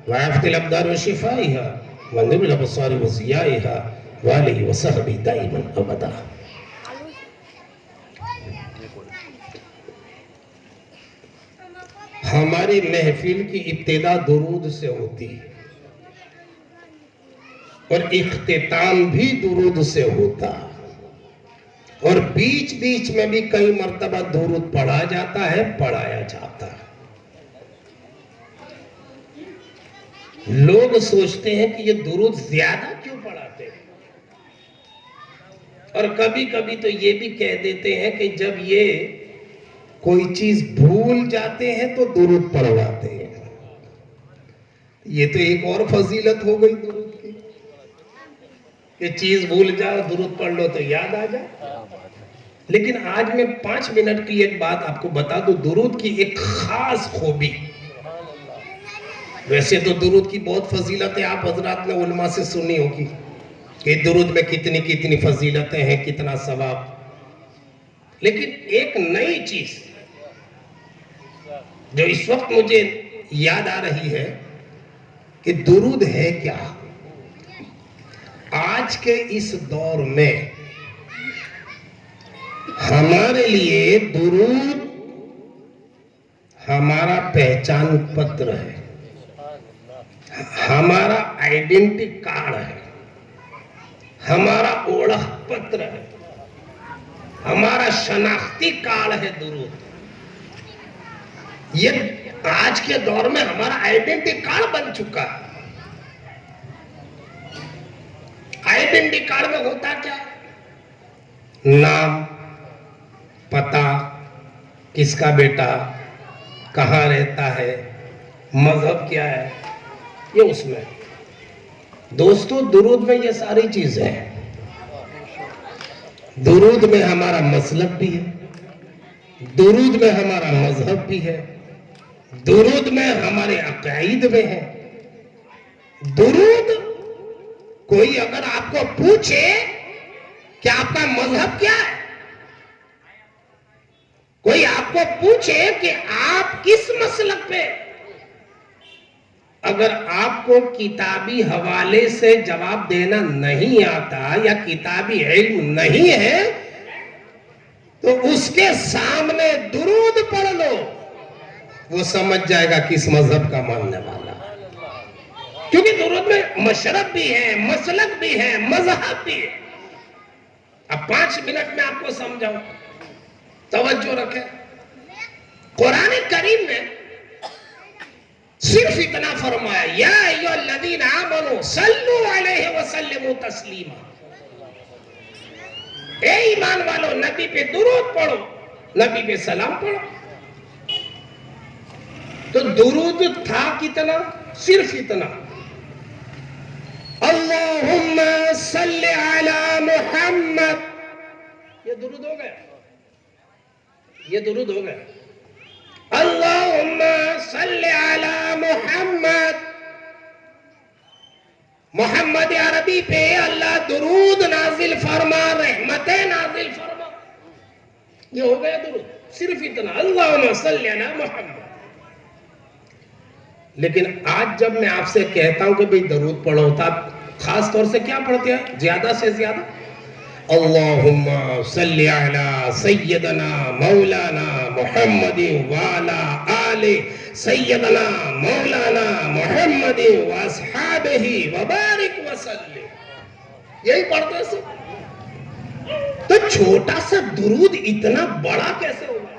وعافت الابدار وشفائها ونور الابصار وضيائها وآلہ وصحبہ دائما ابدا. ہماری محفل کی ابتدا درود سے ہوتی ہے اور اختتام بھی درود سے ہوتا اور بیچ بیچ میں بھی کئی مرتبہ درود پڑھا جاتا ہے، پڑھایا جاتا ہے. لوگ سوچتے ہیں کہ یہ درود زیادہ کیوں پڑھاتے ہیں، اور کبھی کبھی تو یہ بھی کہہ دیتے ہیں کہ جب یہ کوئی چیز بھول جاتے ہیں تو درود پڑھواتے ہیں. یہ تو ایک اور فضیلت ہو گئی درود کی کہ چیز بھول جاؤ درود پڑھ لو تو یاد آ جائے. لیکن آج میں 5 منٹ کی ایک بات آپ کو بتا دوں درود کی ایک خاص خوبی. ویسے تو درود کی بہت فضیلتیں آپ حضرات نے علماء سے سنی ہوگی کہ درود میں کتنی کتنی فضیلتیں ہیں، کتنا ثواب. لیکن ایک نئی چیز جو اس وقت مجھے یاد آ رہی ہے کہ درود ہے کیا. آج کے اس دور میں ہمارے لیے درود ہمارا پہچان پتر ہے، ہمارا آئیڈینٹی کارڈ ہے، ہمارا اوڑھ پتر ہے، ہمارا شناختی کارڈ ہے. درود یہ آج کے دور میں ہمارا آئیڈینٹی کارڈ بن چکا ہے. آئیڈینٹی کارڈ میں ہوتا کیا؟ نام، پتہ، کس کا بیٹا، کہاں رہتا ہے، مذہب کیا ہے، یہ اس میں. دوستو درود میں یہ ساری چیزیں ہیں. درود میں ہمارا مسلک بھی ہے، درود میں ہمارا مذہب بھی ہے، درود میں ہمارے عقائد بھی ہیں. درود کوئی اگر آپ کو پوچھے کہ آپ کا مذہب کیا ہے، کوئی آپ کو پوچھے کہ آپ کس مسلک پہ، اگر آپ کو کتابی حوالے سے جواب دینا نہیں آتا یا کتابی علم نہیں ہے تو اس کے سامنے درود پڑھ لو، وہ سمجھ جائے گا کس مذہب کا ماننے والا. کیونکہ درود میں مشرب بھی ہے، مسلک بھی ہے، مذہب بھی ہے. اب 5 منٹ میں آپ کو سمجھاؤں، توجہ رکھیں. قرآن کریم میں صرف اتنا فرمایا یا ایھا الذین آمنوا صلوا علیہ وسلموا تسلیما. اے ایمان والو نبی پہ درود پڑھو، نبی پہ سلام پڑھو. تو درود تھا کتنا؟ صرف اتنا، اللہم صل علی محمد. یہ درود ہو گیا، یہ درود ہو گیا. اللہم صل علی محمد. محمد عربی پہ اللہ درود نازل فرما، رحمتیں نازل فرما. یہ ہو گیا درود، صرف اتنا، اللہم صل علی محمد. لیکن آج جب میں آپ سے کہتا ہوں کہ بھئی درود پڑھو تو آپ خاص طور سے کیا پڑھتے ہیں زیادہ سے زیادہ؟ اللہم صلی علی سیدنا مولانا محمد وعلا آل سیدنا مولانا محمد واصحابہ وبارک وسلم. یہی پڑھتے ہیں سب. تو چھوٹا سا درود اتنا بڑا کیسے ہوگا؟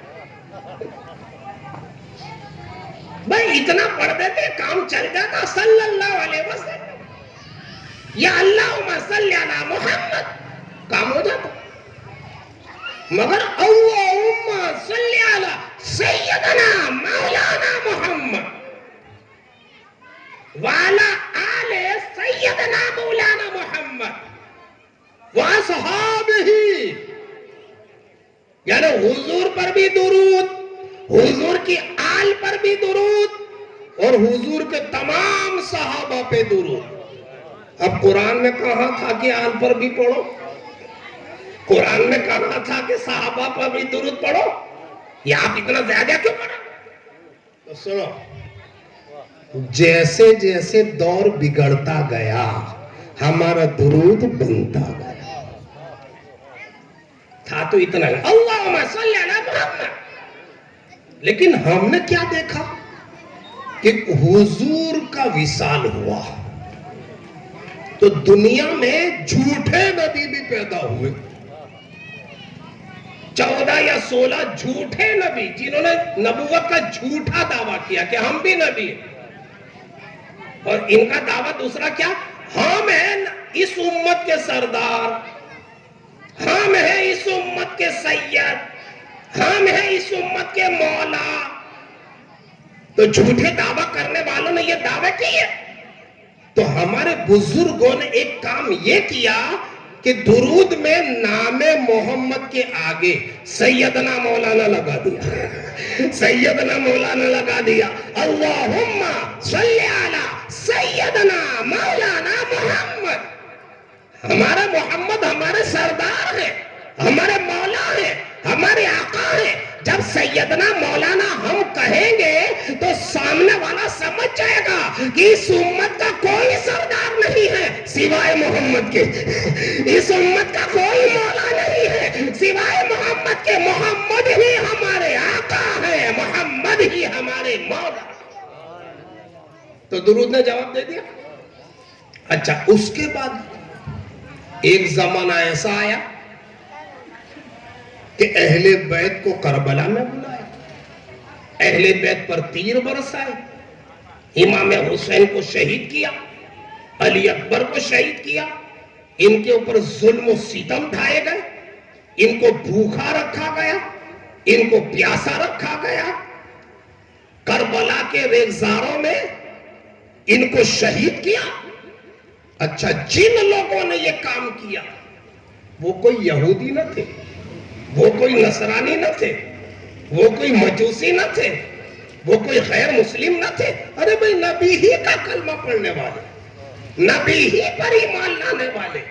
بھائی اتنا پڑھ دیتے کام چل جاتا. صلی اللہ علیہ وسلم یا اللہم صلی علی محمد کام ہو جاتا. مگر اللہم صلی علی سیدنا مولانا محمد وعلا آل سیدنا مولانا محمد واصحابہ، یعنی حضور پر بھی درود، حضور کی آل پر بھی درود اور حضور کے تمام صحابہ پہ درود. اب قرآن میں کہاں تھا کہ آل پر بھی پڑھو؟ قرآن میں کہاں تھا کہ صحابہ پر بھی درود پڑھو؟ یہ آپ اتنا زیادہ کیوں پڑھو؟ تو سنو، جیسے جیسے دور بگڑتا گیا ہمارا درود بنتا گیا. تھا تو اتنا ہی اللہم صلی علی محمد. لیکن ہم نے کیا دیکھا کہ حضور کا وصال ہوا تو دنیا میں جھوٹے نبی بھی پیدا ہوئے. 14 یا 16 جھوٹے نبی جنہوں نے نبوت کا جھوٹا دعویٰ کیا کہ ہم بھی نبی ہیں. اور ان کا دعویٰ دوسرا کیا؟ ہم ہیں اس امت کے سردار, ہم ہیں اس امت کے سید, ہم ہیں اس امت کے مولا. تو جھوٹے دعویٰ کرنے والوں نے یہ دعویٰ کیے. تو ہمارے بزرگوں نے ایک کام یہ کیا کہ درود میں نام محمد کے آگے سیدنا مولانا لگا دیا. سیدنا مولانا لگا دیا. اللہم صلی علی سیدنا مولانا محمد. ہمارا محمد ہمارے سردار ہے, ہمارے مولا ہے, ہمارے آقا ہے. جب سیدنا مولانا ہم کہیں گے تو سامنے والا سمجھ جائے گا کہ اس امت کا کوئی سردار نہیں ہے سوائے محمد کے, اس امت کا کوئی مولا نہیں ہے سوائے محمد کے. محمد ہی ہمارے آقا ہے, محمد ہی ہمارے مولا. تو درود نے جواب دے دیا. اچھا, اس کے بعد ایک زمانہ ایسا آیا کہ اہل بیت کو کربلا میں بلایا, اہل بیت پر تیر برسائے, امام حسین کو شہید کیا, علی اکبر کو شہید کیا, ان کے اوپر ظلم و ستم ڈھائے گئے, ان کو بھوکا رکھا گیا, ان کو پیاسا رکھا گیا. کربلا کے ریگزاروں میں ان کو شہید کیا. اچھا, جن لوگوں نے یہ کام کیا وہ کوئی یہودی نہ تھے, وہ کوئی نصرانی نہ تھے, وہ کوئی مجوسی نہ تھے, وہ کوئی غیر مسلم نہ تھے. ارے بھئی, نبی ہی کا کلمہ پڑھنے والے, نبی ہی پر ایمان لانے والے,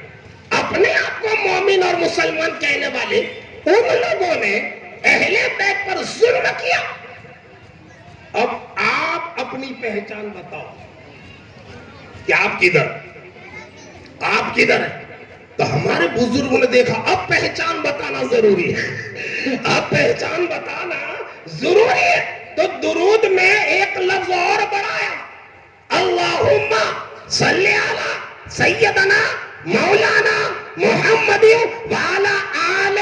اپنے آپ کو مومن اور مسلمان کہنے والے, ان لوگوں نے اہل بیت پر ظلم کیا. اب آپ اپنی پہچان بتاؤ کہ آپ کدھر, آپ کدھر ہیں. تو ہمارے بزرگوں نے دیکھا اب پہچان بتانا ضروری ہے, اب پہچان بتانا ضروری ہے. تو درود میں ایک لفظ اور بڑھایا, اللہم صلی علی سیدنا مولانا محمد وعلی آل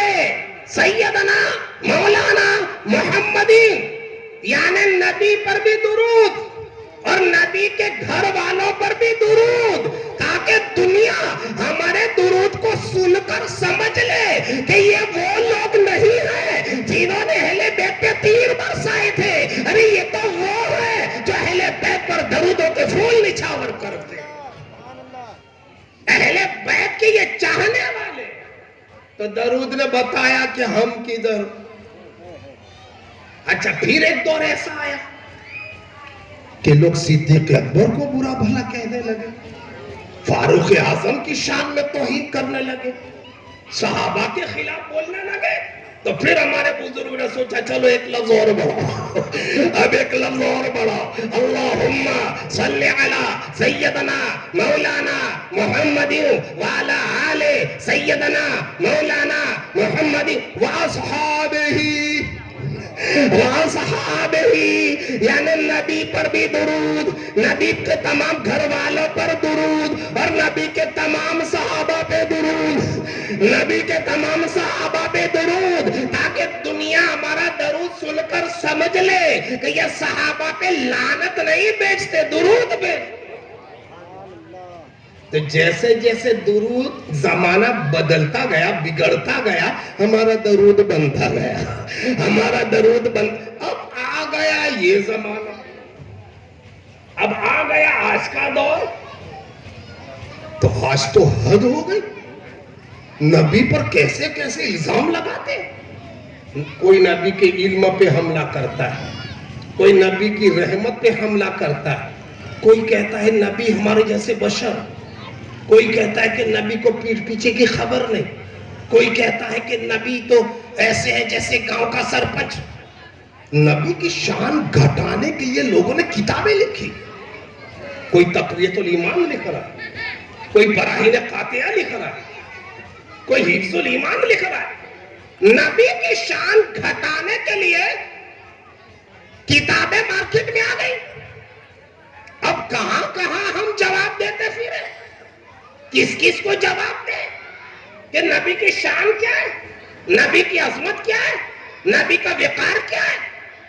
سیدنا مولانا محمد. یعنی نبی پر بھی درود اور نبی کے گھر والوں پر بھی درود, تاکہ دنیا ہمارے درود کو سن کر سمجھ لے کہ یہ وہ لوگ نہیں ہیں جنہوں نے اہل بیت پہ تیر برسائے تھے. ارے یہ تو وہ ہے جو اہل بیت پر درودوں کے پھول نچھاور کرتے, اہل بیت کے یہ چاہنے والے. تو درود نے بتایا کہ ہم کدھر. اچھا, پھر ایک دور ایسا آیا کہ لوگ صدیق اکبر کو برا بھلا کہنے لگے, فاروق اعظم کی شان میں توہین کرنے لگے, صحابہ کے خلاف بولنے لگے. تو پھر ہمارے بزرگ نے سوچا چلو ایک لفظ اور بڑھاؤ, اب ایک لفظ اور بڑھاؤ, اللہم صلی علی سیدنا مولانا محمد وعلی آل سیدنا مولانا محمد واصحابہ وصحابہ. یعنی نبی پر بھی درود, نبی کے تمام گھر والوں پر درود, اور نبی کے تمام صحابہ پہ درود, نبی کے تمام صحابہ پہ درود, تاکہ دنیا ہمارا درود سن کر سمجھ لے کہ یہ صحابہ پہ لعنت نہیں بیچتے, درود بیچتے. تو جیسے جیسے درود زمانہ بدلتا گیا, بگڑتا گیا, ہمارا درود بنتا گیا, ہمارا درود بن. اب آ گیا یہ زمانہ, اب آ گیا آج کا دور. تو آج تو حد ہو گئی, نبی پر کیسے کیسے الزام لگاتے. کوئی نبی کے علم پہ حملہ کرتا ہے, کوئی نبی کی رحمت پہ حملہ کرتا ہے, کوئی کہتا ہے نبی ہمارے جیسے بشر, کوئی کہتا ہے کہ نبی کو پیٹھ پیچھے کی خبر نہیں, کوئی کہتا ہے کہ نبی تو ایسے ہے جیسے گاؤں کا سرپنچ. نبی کی شان گھٹانے کے لیے لوگوں نے کتابیں لکھی, کوئی تقویت الایمان لکھ رہا ہے، کوئی براہین قاطعہ لکھ رہا ہے، کوئی حفظ الایمان لکھ رہا ہے۔ نبی کی شان گھٹانے کے لیے کتابیں مارکیٹ میں آ گئی۔ اب کہاں کہاں ہم جواب دیتے پھرے، کس کس کو جواب دیں کہ نبی کی شان کیا ہے، نبی کی عظمت کیا ہے، نبی کا وقار کیا ہے؟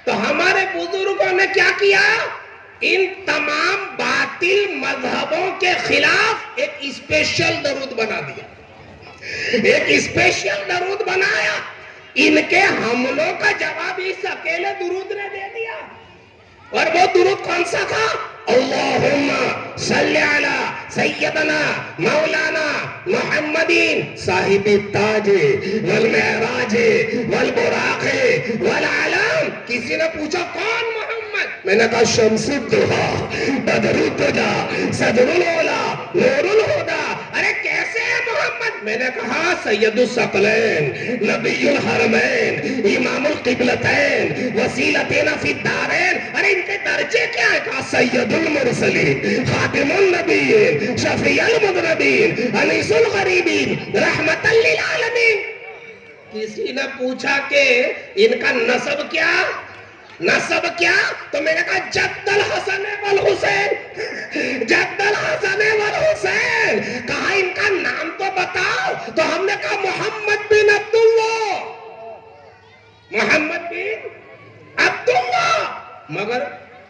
تو ہمارے بزرگوں نے کیا کیا؟ ان تمام باطل مذہبوں کے خلاف ایک اسپیشل درود بنا دیا، ایک اسپیشل درود بنایا۔ ان کے حملوں کا جواب اس اکیلے درود نے دے دیا۔ اور وہ درود کون سا تھا؟ اللہم صلی علی سیدنا مولانا محمدین صاحب التاج والمعراج والبراق والعلم۔ کسی نے پوچھا کون محمد؟ میں نے کہا شمس الضحیٰ، بدر الدجا، صدر العلا، نور الہدیٰ۔ ارے کیسے ہے محمد؟ میں نے کہا سید الثقلین، نبی الحرمین، امام القبلتین، وسیلتنا فی الدارین۔ ارے ان کے درجے کیا ہے؟ کہا سید المرسلین، خاتم النبیین، شفیع المذنبین، انیس الغریبین، رحمت للعالمین۔ کسی نے پوچھا کہ ان کا نسب کیا؟ نسب کیا؟ تو میں نے کہا جد الحسن والحسین، جد الحسن والحسین۔ کہا ان کا نام تو بتاؤ، تو ہم نے کہا محمد بن عبداللہ، محمد بن عبداللہ۔ مگر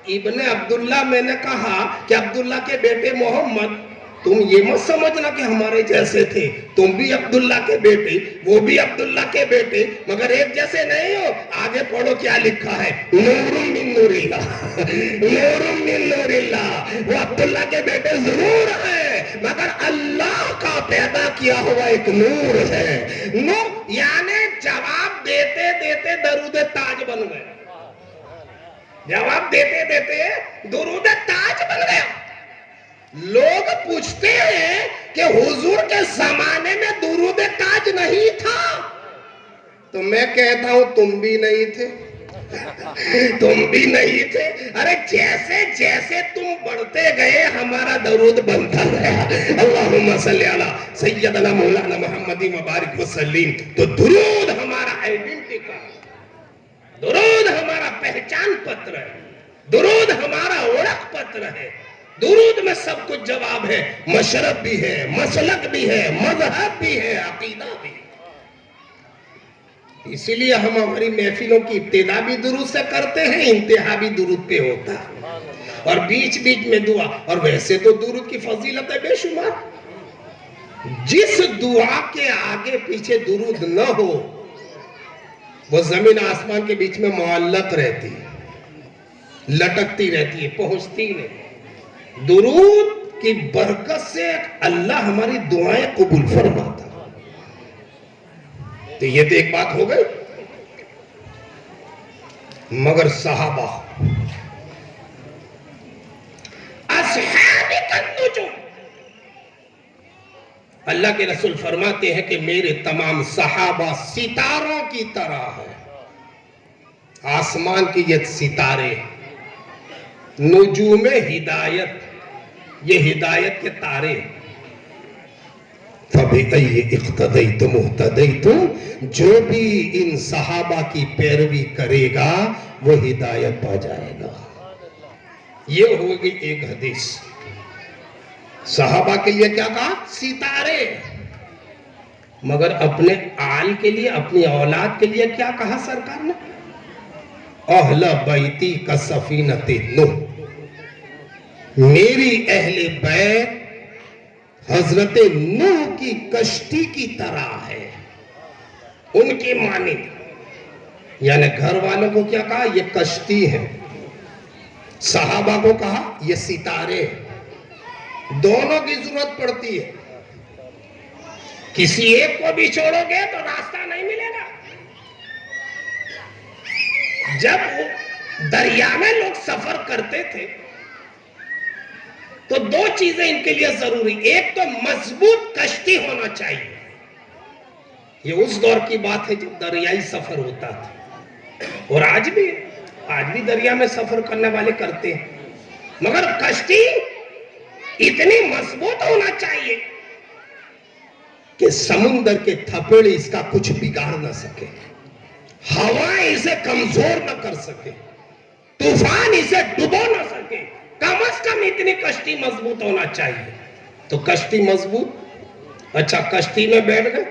ابن عبداللہ، میں نے کہا کہ عبداللہ کے بیٹے محمد، تم یہ مت سمجھنا کہ ہمارے جیسے تھے، تم بھی عبداللہ کے بیٹے، وہ بھی عبداللہ کے بیٹے، مگر ایک جیسے نہیں ہو۔ آگے پڑھو کیا لکھا ہے، نور من نور اللہ، نور من نور اللہ۔ وہ عبداللہ کے بیٹے ضرور ہیں، مگر اللہ کا پیدا کیا ہوا ایک نور ہے۔ نور یعنی جواب دیتے دیتے درود تاج بن گئے، جواب دیتے دیتے درود تاج بن گیا۔ لوگ پوچھتے ہیں کہ حضور کے زمانے میں درود تاج نہیں تھا، تو میں کہتا ہوں تم بھی نہیں تھے، تم بھی نہیں تھے۔ ارے جیسے جیسے تم بڑھتے گئے ہمارا درود بنتا گیا، اللہم صلی علی سیدنا مولانا محمد مبارک وسلم۔ تو درود ہمارا آئیڈینٹی کا، درود ہمارا پہچان پتر ہے، درود ہمارا اوڑک پتر ہے۔ درود میں سب کچھ جواب ہے، مشرب بھی ہے، مسلک بھی ہے، مذہب بھی ہے، عقیدہ بھی ہے۔ اسی لیے ہم ہماری محفلوں کی ابتدا بھی درود سے کرتے ہیں، انتہا بھی درود پہ ہوتا ہے، اور بیچ بیچ میں دعا۔ اور ویسے تو درود کی فضیلت ہے بے شمار، جس دعا کے آگے پیچھے درود نہ ہو وہ زمین آسمان کے بیچ میں معلق رہتی ہے، لٹکتی رہتی ہے، پہنچتی نہیں۔ درود کی برکت سے اللہ ہماری دعائیں قبول فرماتا۔ تو یہ تو ایک بات ہو گئی۔ مگر صحابہ، اصحاب النجوم، اللہ کے رسول فرماتے ہیں کہ میرے تمام صحابہ ستاروں کی طرح ہے۔ آسمان کی یہ ستارے، نجوم ہدایت، یہ ہدایت کے تارے۔ فَبِأَيِّ اِقْتَدَيْتُمْ اُحْتَدَيْتُمْ، جو بھی ان صحابہ کی پیروی کرے گا وہ ہدایت پا جائے گا۔ یہ ہوگی ایک حدیث۔ صحابہ کے لیے کیا کہا؟ ستارے۔ مگر اپنے آل کے لیے، اپنی اولاد کے لیے کیا کہا سرکار نے؟ اہل بیتی کا سفینۃ نوح، میری اہل بیت حضرت نوح کی کشتی کی طرح ہے، ان کی مانند۔ یعنی گھر والوں کو کیا کہا؟ یہ کشتی ہے۔ صحابہ کو کہا یہ ستارے ہیں۔ دونوں کی ضرورت پڑتی ہے، کسی ایک کو بھی چھوڑو گے تو راستہ نہیں ملے گا۔ جب دریا میں لوگ سفر کرتے تھے تو دو چیزیں ان کے لیے ضروری، ایک تو مضبوط کشتی ہونا چاہیے، یہ اس دور کی بات ہے جب دریائی سفر ہوتا تھا، اور آج بھی دریا میں سفر کرنے والے کرتے ہیں، مگر کشتی اتنی مضبوط ہونا چاہیے کہ سمندر کے تھپیڑ اس کا کچھ بگاڑ نہ سکے، ہوائیں اسے کمزور نہ کر سکے، طوفان اسے ڈبو نہ سکے، کم از کم اتنی کشتی مضبوط ہونا چاہیے۔ تو کشتی مضبوط، اچھا کشتی میں بیٹھ گئے۔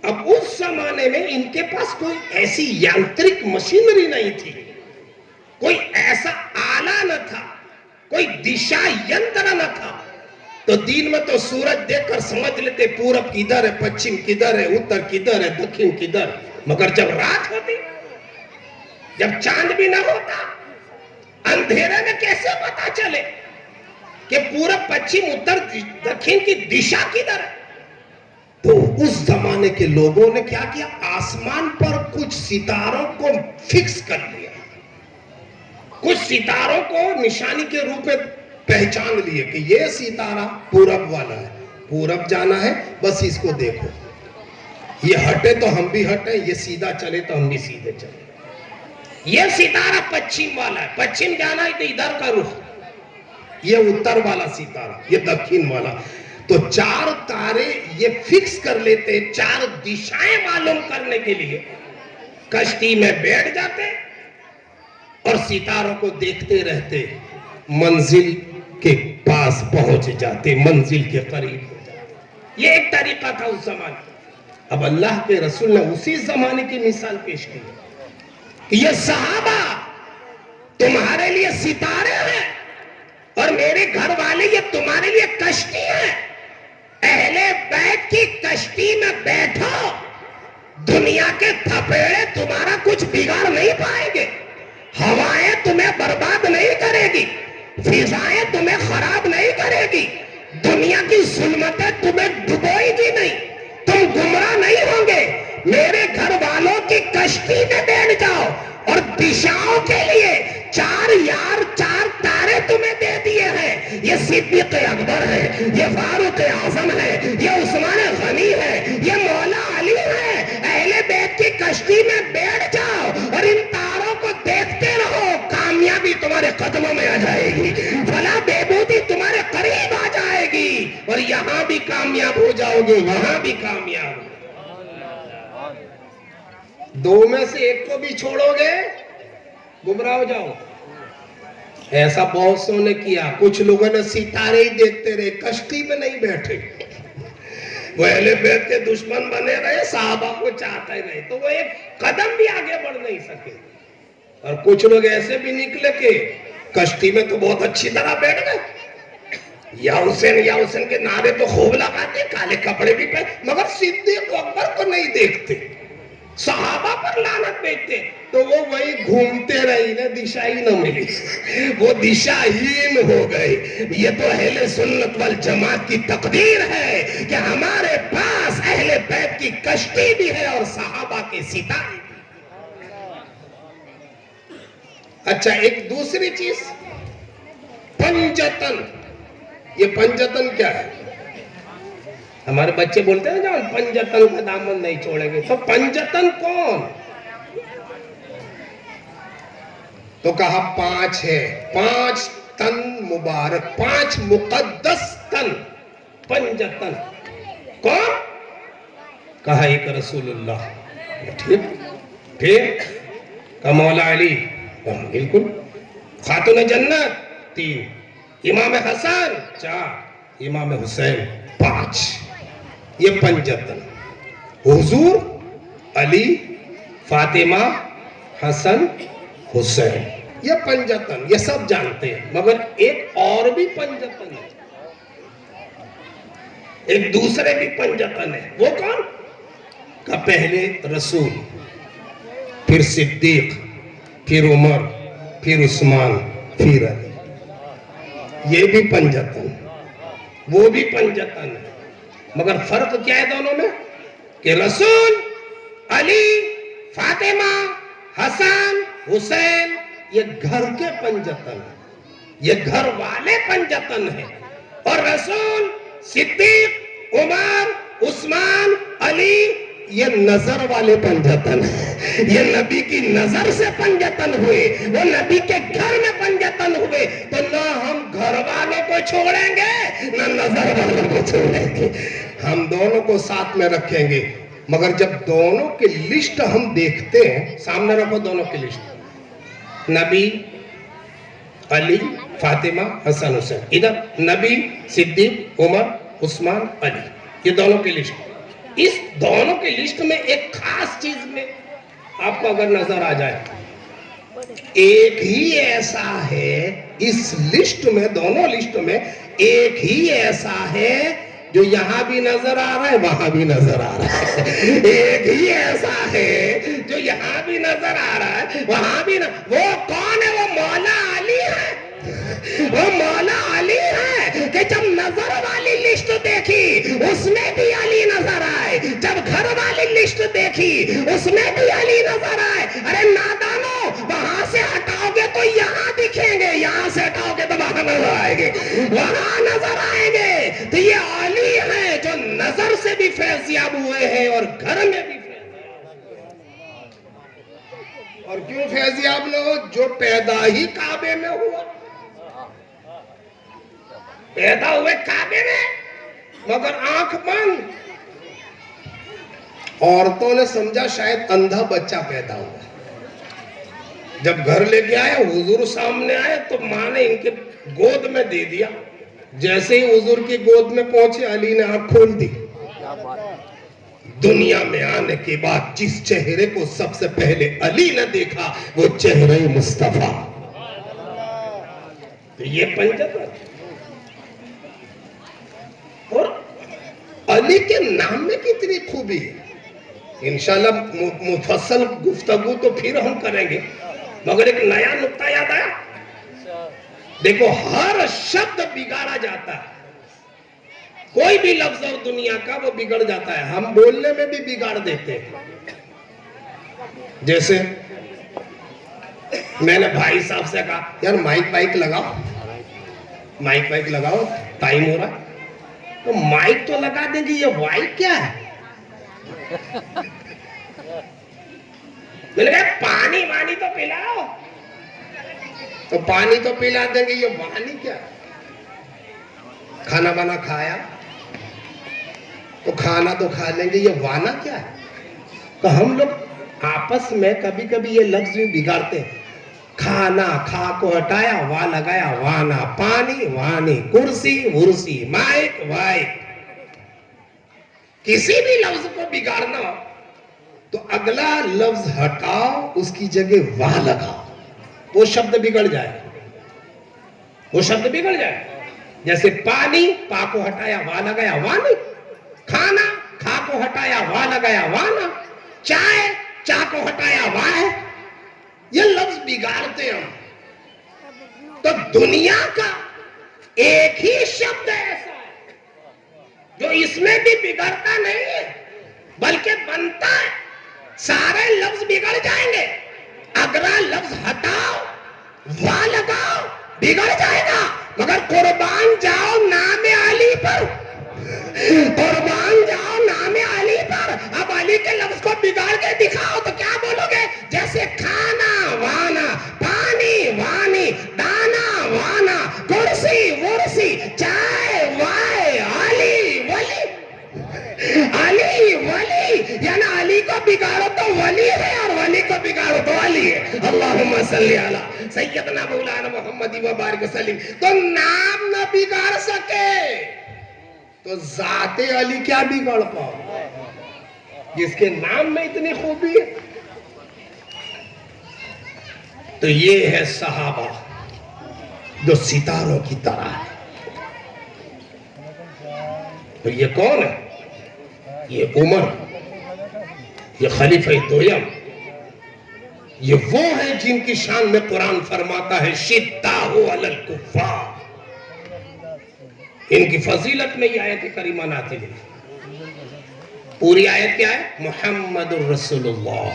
اب اس زمانے میں ان کے پاس کوئی ایسی یانترک مشینری نہیں تھی، کوئی ایسا آلہ نہ تھا، کوئی دشا ینتر نہ تھا۔ تو دن میں تو سورج دیکھ کر سمجھ لیتے پورب کدھر ہے، پچھم کدھر ہے، اتر کدھر ہے، دکھن کدھر۔ مگر جب رات ہوتی، جب چاند بھی نہ ہوتا، اندھیرے میں کیسے پتا چلے کہ پورب پچھم اتر دکھن کی دشا کدھر ہے؟ تو اس زمانے کے لوگوں نے کیا کیا؟ آسمان پر کچھ ستاروں کو فکس کر لیا، کچھ ستاروں کو نشانی کے روپ میں پہچان لیے کہ یہ ستارہ پورب والا ہے، پورب جانا ہے، بس اس کو دیکھو، یہ ہٹے تو ہم بھی ہٹیں، یہ سیدھا چلے تو ہم بھی سیدھے چلیں۔ یہ ستارہ پچھم والا ہے، پچھم جانا ہے تو ادھر کا رخ، یہ اتر والا ستارہ، یہ دکھن والا۔ تو چار تارے یہ فکس کر لیتے، چار دشائیں معلوم کرنے کے لیے کشتی میں بیٹھ جاتے اور ستاروں کو دیکھتے رہتے، منزل کے پاس پہنچ جاتے، منزل کے قریب ہو جاتے۔ یہ ایک طریقہ تھا اس زمانے۔ اب اللہ کے رسول نے اسی زمانے کی مثال پیش کی کہ یہ صحابہ تمہارے لیے ستارے ہیں اور میرے گھر والے یہ تمہارے لیے کشتی ہیں۔ اہل بیت کی کشتی میں بیٹھو، دنیا کے تھپیڑے تمہارا کچھ بگاڑ نہیں پائیں گے، ہوائیں تمہیں برباد نہیں کرے گی، فضائیں تمہیں خراب نہیں کرے گی، دنیا کی ظلمتیں تمہیں ڈبوئے گی نہیں، تم گمراہ نہیں ہوں گے۔ میرے گھر والوں کی کشتی میں بیٹھ جاؤ اور دشاؤں کے لیے چار تارے تمہیں دے دیے ہیں۔ یہ صدیق اکبر ہے، یہ فاروق اعظم ہے، یہ عثمان غنی ہے، یہ مولا علی ہے۔ اہل بیت کی کشتی میں بیٹھ جاؤ اور ان تاروں کو دیکھتے رہو، کامیابی تمہارے قدموں میں آ جائے گی، فلاح بہبودی تمہارے قریب آ جائے گی، اور یہاں بھی کامیاب ہو جاؤ گے، وہاں بھی کامیاب۔ دو میں سے ایک کو بھی چھوڑو گے گمراہ ہو جاؤ۔ ایسا بہت سو نے کیا، کچھ لوگوں نے ستارے ہی دیکھتے رہے، کشتی میں نہیں بیٹھے، وہ اہل بیت کے دشمن بنے رہے، صحابہ کو چاہتے رہے، تو وہ ایک قدم بھی آگے بڑھ نہیں سکے۔ اور کچھ لوگ ایسے بھی نکلے کہ کشتی میں تو بہت اچھی طرح بیٹھ گئے، یا حسین کے نعرے تو خوب لگاتے، کالے کپڑے بھی پہنے، مگر صدیق اکبر کو نہیں دیکھتے، صحابہ پر لعنت بھیجتے۔ تو وہ وہی گھومتے رہی نا، دشا ہی نہ ملی، وہ دشا ہین ہو گئے۔ یہ تو اہل سنت والجماعت کی تقدیر ہے کہ ہمارے پاس اہل بیت کی کشتی بھی ہے اور صحابہ کے ستارے بھی۔ اچھا ایک دوسری چیز، پنجتن۔ یہ پنجتن کیا ہے؟ ہمارے بچے بولتے ہیں جان پنجتن کا دامن نہیں چھوڑیں گے، تو پنجتن کون؟ تو کہا 5 ہے، 5 تن مبارک، 5 مقدس تن، پنجتن کون؟ کہا ایک رسول اللہ، ٹھیک کہا مولا علی، بالکل، خاتون جنت 3، امام حسن 4، امام حسین 5۔ یہ پنجتن، حضور، علی، فاطمہ، حسن، حسین، یہ پنجتن، یہ سب جانتے ہیں۔ مگر ایک اور بھی پنجتن ہے، ایک دوسرے بھی پنجتن ہے، وہ کون؟ کہ پہلے رسول، پھر صدیق، پھر عمر، پھر عثمان، پھر علی، یہ بھی پنجتن، وہ بھی پنجتن ہے۔ مگر فرق کیا ہے دونوں میں؟ کہ رسول، علی، فاطمہ، حسن، حسین یہ گھر کے پنجتن ہیں، یہ گھر والے پنجتن ہیں، اور رسول، صدیق، عمر، عثمان، علی یہ نظر والے پنجتن ہیں، یہ نبی کی نظر سے پنجتن ہوئے، وہ نبی کے گھر میں پنجتن ہوئے۔ تو نہ ہم گھر گھر والوں کو چھوڑیں گے نہ نظر والوں کو چھوڑیں گے. ہم دونوں کو ساتھ میں رکھیں گے. مگر جب دونوں کی لسٹ ہم دیکھتے ہیں, سامنے رکھو دونوں کی لسٹ, نبی, علی, فاطمہ, حسن حسین, ادھر نبی, صدیق, عمر, عثمان, علی, یہ دونوں کی لسٹ. اس دونوں کی لسٹ میں ایک خاص چیز میں آپ کو اگر نظر آ جائے, ایک ہی ایسا ہے اس لسٹ میں, دونوں لسٹ میں ایک ہی ایسا ہے جو یہاں بھی نظر آ رہا ہے وہاں بھی نظر آ رہا ہے. ایک ہی ایسا ہے جو یہاں بھی نظر آ رہا ہے وہاں بھی وہ کون ہے؟ وہ مولا علی ہے. وہ مولا علی ہے کہ جب نظر والی لسٹ دیکھی اس میں بھی علی نظر آئے, جب گھر والی لسٹ دیکھی اس میں بھی علی نظر آئے. ارے نادانو, وہاں سے ہٹاؤ گے تو یہاں دکھیں گے, یہاں سے ہٹاؤ گے تو وہاں نظر آئیں گے, وہاں نظر آئیں گے. تو یہ علی ہے جو نظر سے بھی فیضیاب ہوئے ہیں اور گھر میں بھی فیضیاب. اور کیوں فیضیاب لو؟ جو پیدا ہی کعبے میں ہوا, پیدا ہوئے کعبے میں مگر آنکھ بند. عورتوں نے سمجھا شاید اندھا بچہ پیدا ہوا. جب گھر لے کے آئے, حضور سامنے آئے تو ماں نے ان کے گود میں دے دیا. جیسے ہی حضور کی گود میں پہنچے علی نے آنکھ کھول دی. دنیا میں آنے کے بعد جس چہرے کو سب سے پہلے علی نے دیکھا وہ چہرے مصطفیٰ. تو یہ پنجت ہے. اور علی کے نام میں کتنی خوبی ہے. انشاءاللہ مفصل گفتگو تو پھر ہم کریں گے, مگر ایک نیا نقطہ یاد آیا. دیکھو ہر شبد بگاڑا جاتا ہے, کوئی بھی لفظ اور دنیا کا وہ بگڑ جاتا ہے. ہم بولنے میں بھی بگاڑ دیتے ہیں. جیسے میں نے بھائی صاحب سے کہا یار مائک لگاؤ, مائک لگاؤ, ٹائم ہو رہا ہے. تو مائک تو لگا دیں گے, یہ وائک کیا ہے؟ میں نے کہا پانی وانی تو پلاؤ. تو پانی تو پلا دیں گے, یہ وانی کیا ہے؟ کھانا بانا کھایا تو کھانا تو کھا لیں گے, یہ وانا کیا ہے؟ تو ہم لوگ آپس میں کبھی کبھی یہ لفظ بھی بگاڑتے ہیں. کھانا, کھا کو ہٹایا, وا لگایا, وانا. پانی, وانی. کرسی, ورسی. مائک, وائک. کسی بھی لفظ کو بگاڑنا ہو تو اگلا لفظ ہٹاؤ, اس کی جگہ وا لگاؤ, وہ شبد بگڑ جائے, وہ شبد بگڑ جائے. جیسے پانی, پا کو ہٹایا, وا لگایا, وانی. کھانا, کھا کو ہٹایا, وا لگایا, وانا. چائے, چا کو ہٹایا, وا ہے. یہ لفظ بگاڑتے ہم. تو دنیا کا ایک ہی شبد ایسا ہے جو اس میں بھی بگڑتا نہیں ہے بلکہ بنتا ہے. سارے لفظ بگڑ جائیں گے, اگلا لفظ ہٹاؤ, وا لگاؤ, بگڑ جائے گا. مگر قربان جاؤ نام علی پر, قربان جاؤ نام علی پر. اب علی کے لفظ کو بگاڑ کے دکھاؤ تو کیا بولو گے؟ جیسے کھانا, وانا. پانی, وانی. دانا, وانا. کرسی, ورسی. چائے, وائے. علی, ولی. علی, ولی. یعنی علی کو بگاڑو تو ولی ہے اور ولی کو بگاڑو تو علی ہے. اللہم صلی علی سیدنا مولانا محمد و بارک وسلم. تو نام نہ بگاڑ سکے تو ذات علی کیا بگاڑ پاؤ جس کے نام میں اتنی خوبی ہے. تو یہ ہے صحابہ جو ستاروں کی طرح ہے. تو یہ کون ہے؟ یہ عمر, یہ خلیفہ دویم. یہ وہ ہیں جن کی شان میں قرآن فرماتا ہے شدّاء علی الکفار. ان کی فضیلت میں یہ آیت کریمہ نازل ہے. پوری آیت کیا ہے؟ محمد الرسول اللہ,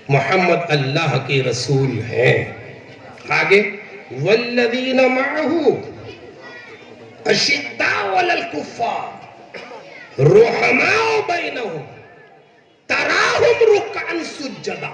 محمد اللہ کے رسول ہیں. آگے والذین معہ اشدّاء علی الکفار رحماء بینہم تراہم رکعا سجدا.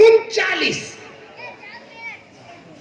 39।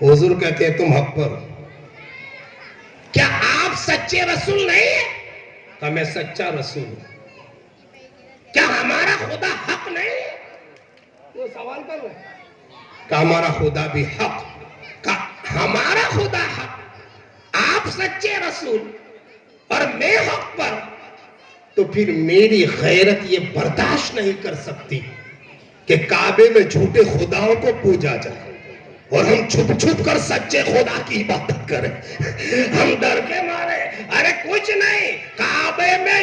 حضور کہتے ہیں تم حق پر ہو. کیا آپ سچے رسول نہیں ہیں؟ کہا میں سچا رسول ہوں. کیا ہمارا خدا حق نہیں ہے؟ وہ سوال کر رہے ہیں. کہا ہمارا خدا بھی حق. کہا ہمارا خدا حق، آپ سچے رسول اور میں حق پر، تو پھر میری غیرت یہ برداشت نہیں کر سکتی کہ کعبے میں جھوٹے خداؤں کو پوجا جائے اور ہم چھپ چھپ کر سچے خدا کی عبادت کریں. ہم ڈر کے مارے، ارے کچھ نہیں، کعبے میں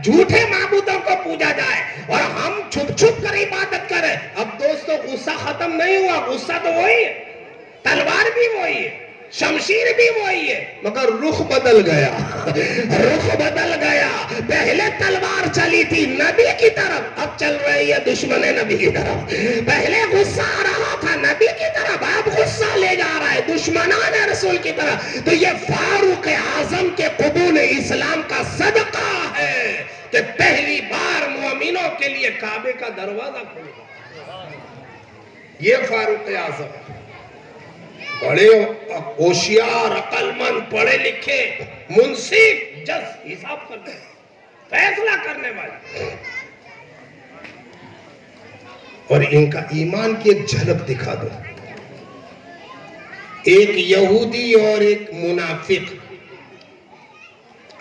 جھوٹے معبودوں کو پوجا جائے اور ہم چھپ چھپ کر عبادت کریں. اب دوستو غصہ ختم نہیں ہوا، غصہ تو وہی ہے، تلوار بھی وہی ہے، شمشیر بھی وہی ہے، مگر رخ بدل گیا. رخ بدل گیا. پہلے تلوار چلی تھی نبی کی طرف، اب چل رہی ہے دشمن نبی کی طرف. پہلے غصہ آ رہا تھا نبی کی طرف، اب غصہ لے جا رہا ہے دشمنان رسول کی طرف. تو یہ فاروق اعظم کے قبول اسلام کا صدقہ ہے کہ پہلی بار مومنوں کے لیے کعبے کا دروازہ کھلا. یہ فاروق اعظم بڑے ہوشیار، عقل مند، پڑھے لکھے، منصف، جج، حساب کرنے، فیصلہ کرنے والے. اور ان کا ایمان کی ایک جھلک دکھا دو. ایک یہودی اور ایک منافق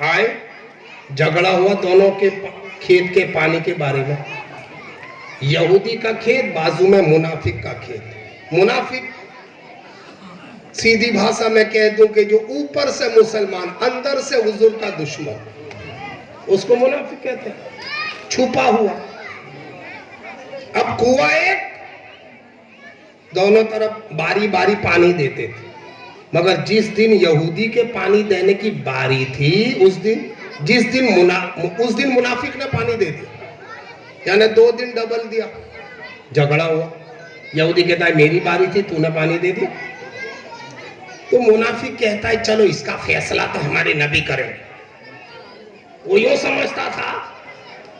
آئے، جھگڑا ہوا دونوں کے کھیت کے پانی کے بارے میں. یہودی کا کھیت بازو میں منافق کا کھیت. منافق سیدھی بھاشا میں کہہ دوں کہ جو اوپر سے مسلمان اندر سے حضور کا دشمن، اس کو منافق کہتے ہیں، چھپا ہوا. اب کنواں ایک، دونوں طرف باری باری پانی دیتے تھے، مگر جس دن یہودی کے پانی دینے کی باری تھی، اس دن منافق نے پانی دے دیا، یعنی 2 دن ڈبل دیا. جھگڑا ہوا، یہودی کہتا ہے میری باری تھی، تو نے پانی دے دیا. تو منافق کہتا ہے چلو اس کا فیصلہ تو ہمارے نبی کریں. وہ یوں سمجھتا تھا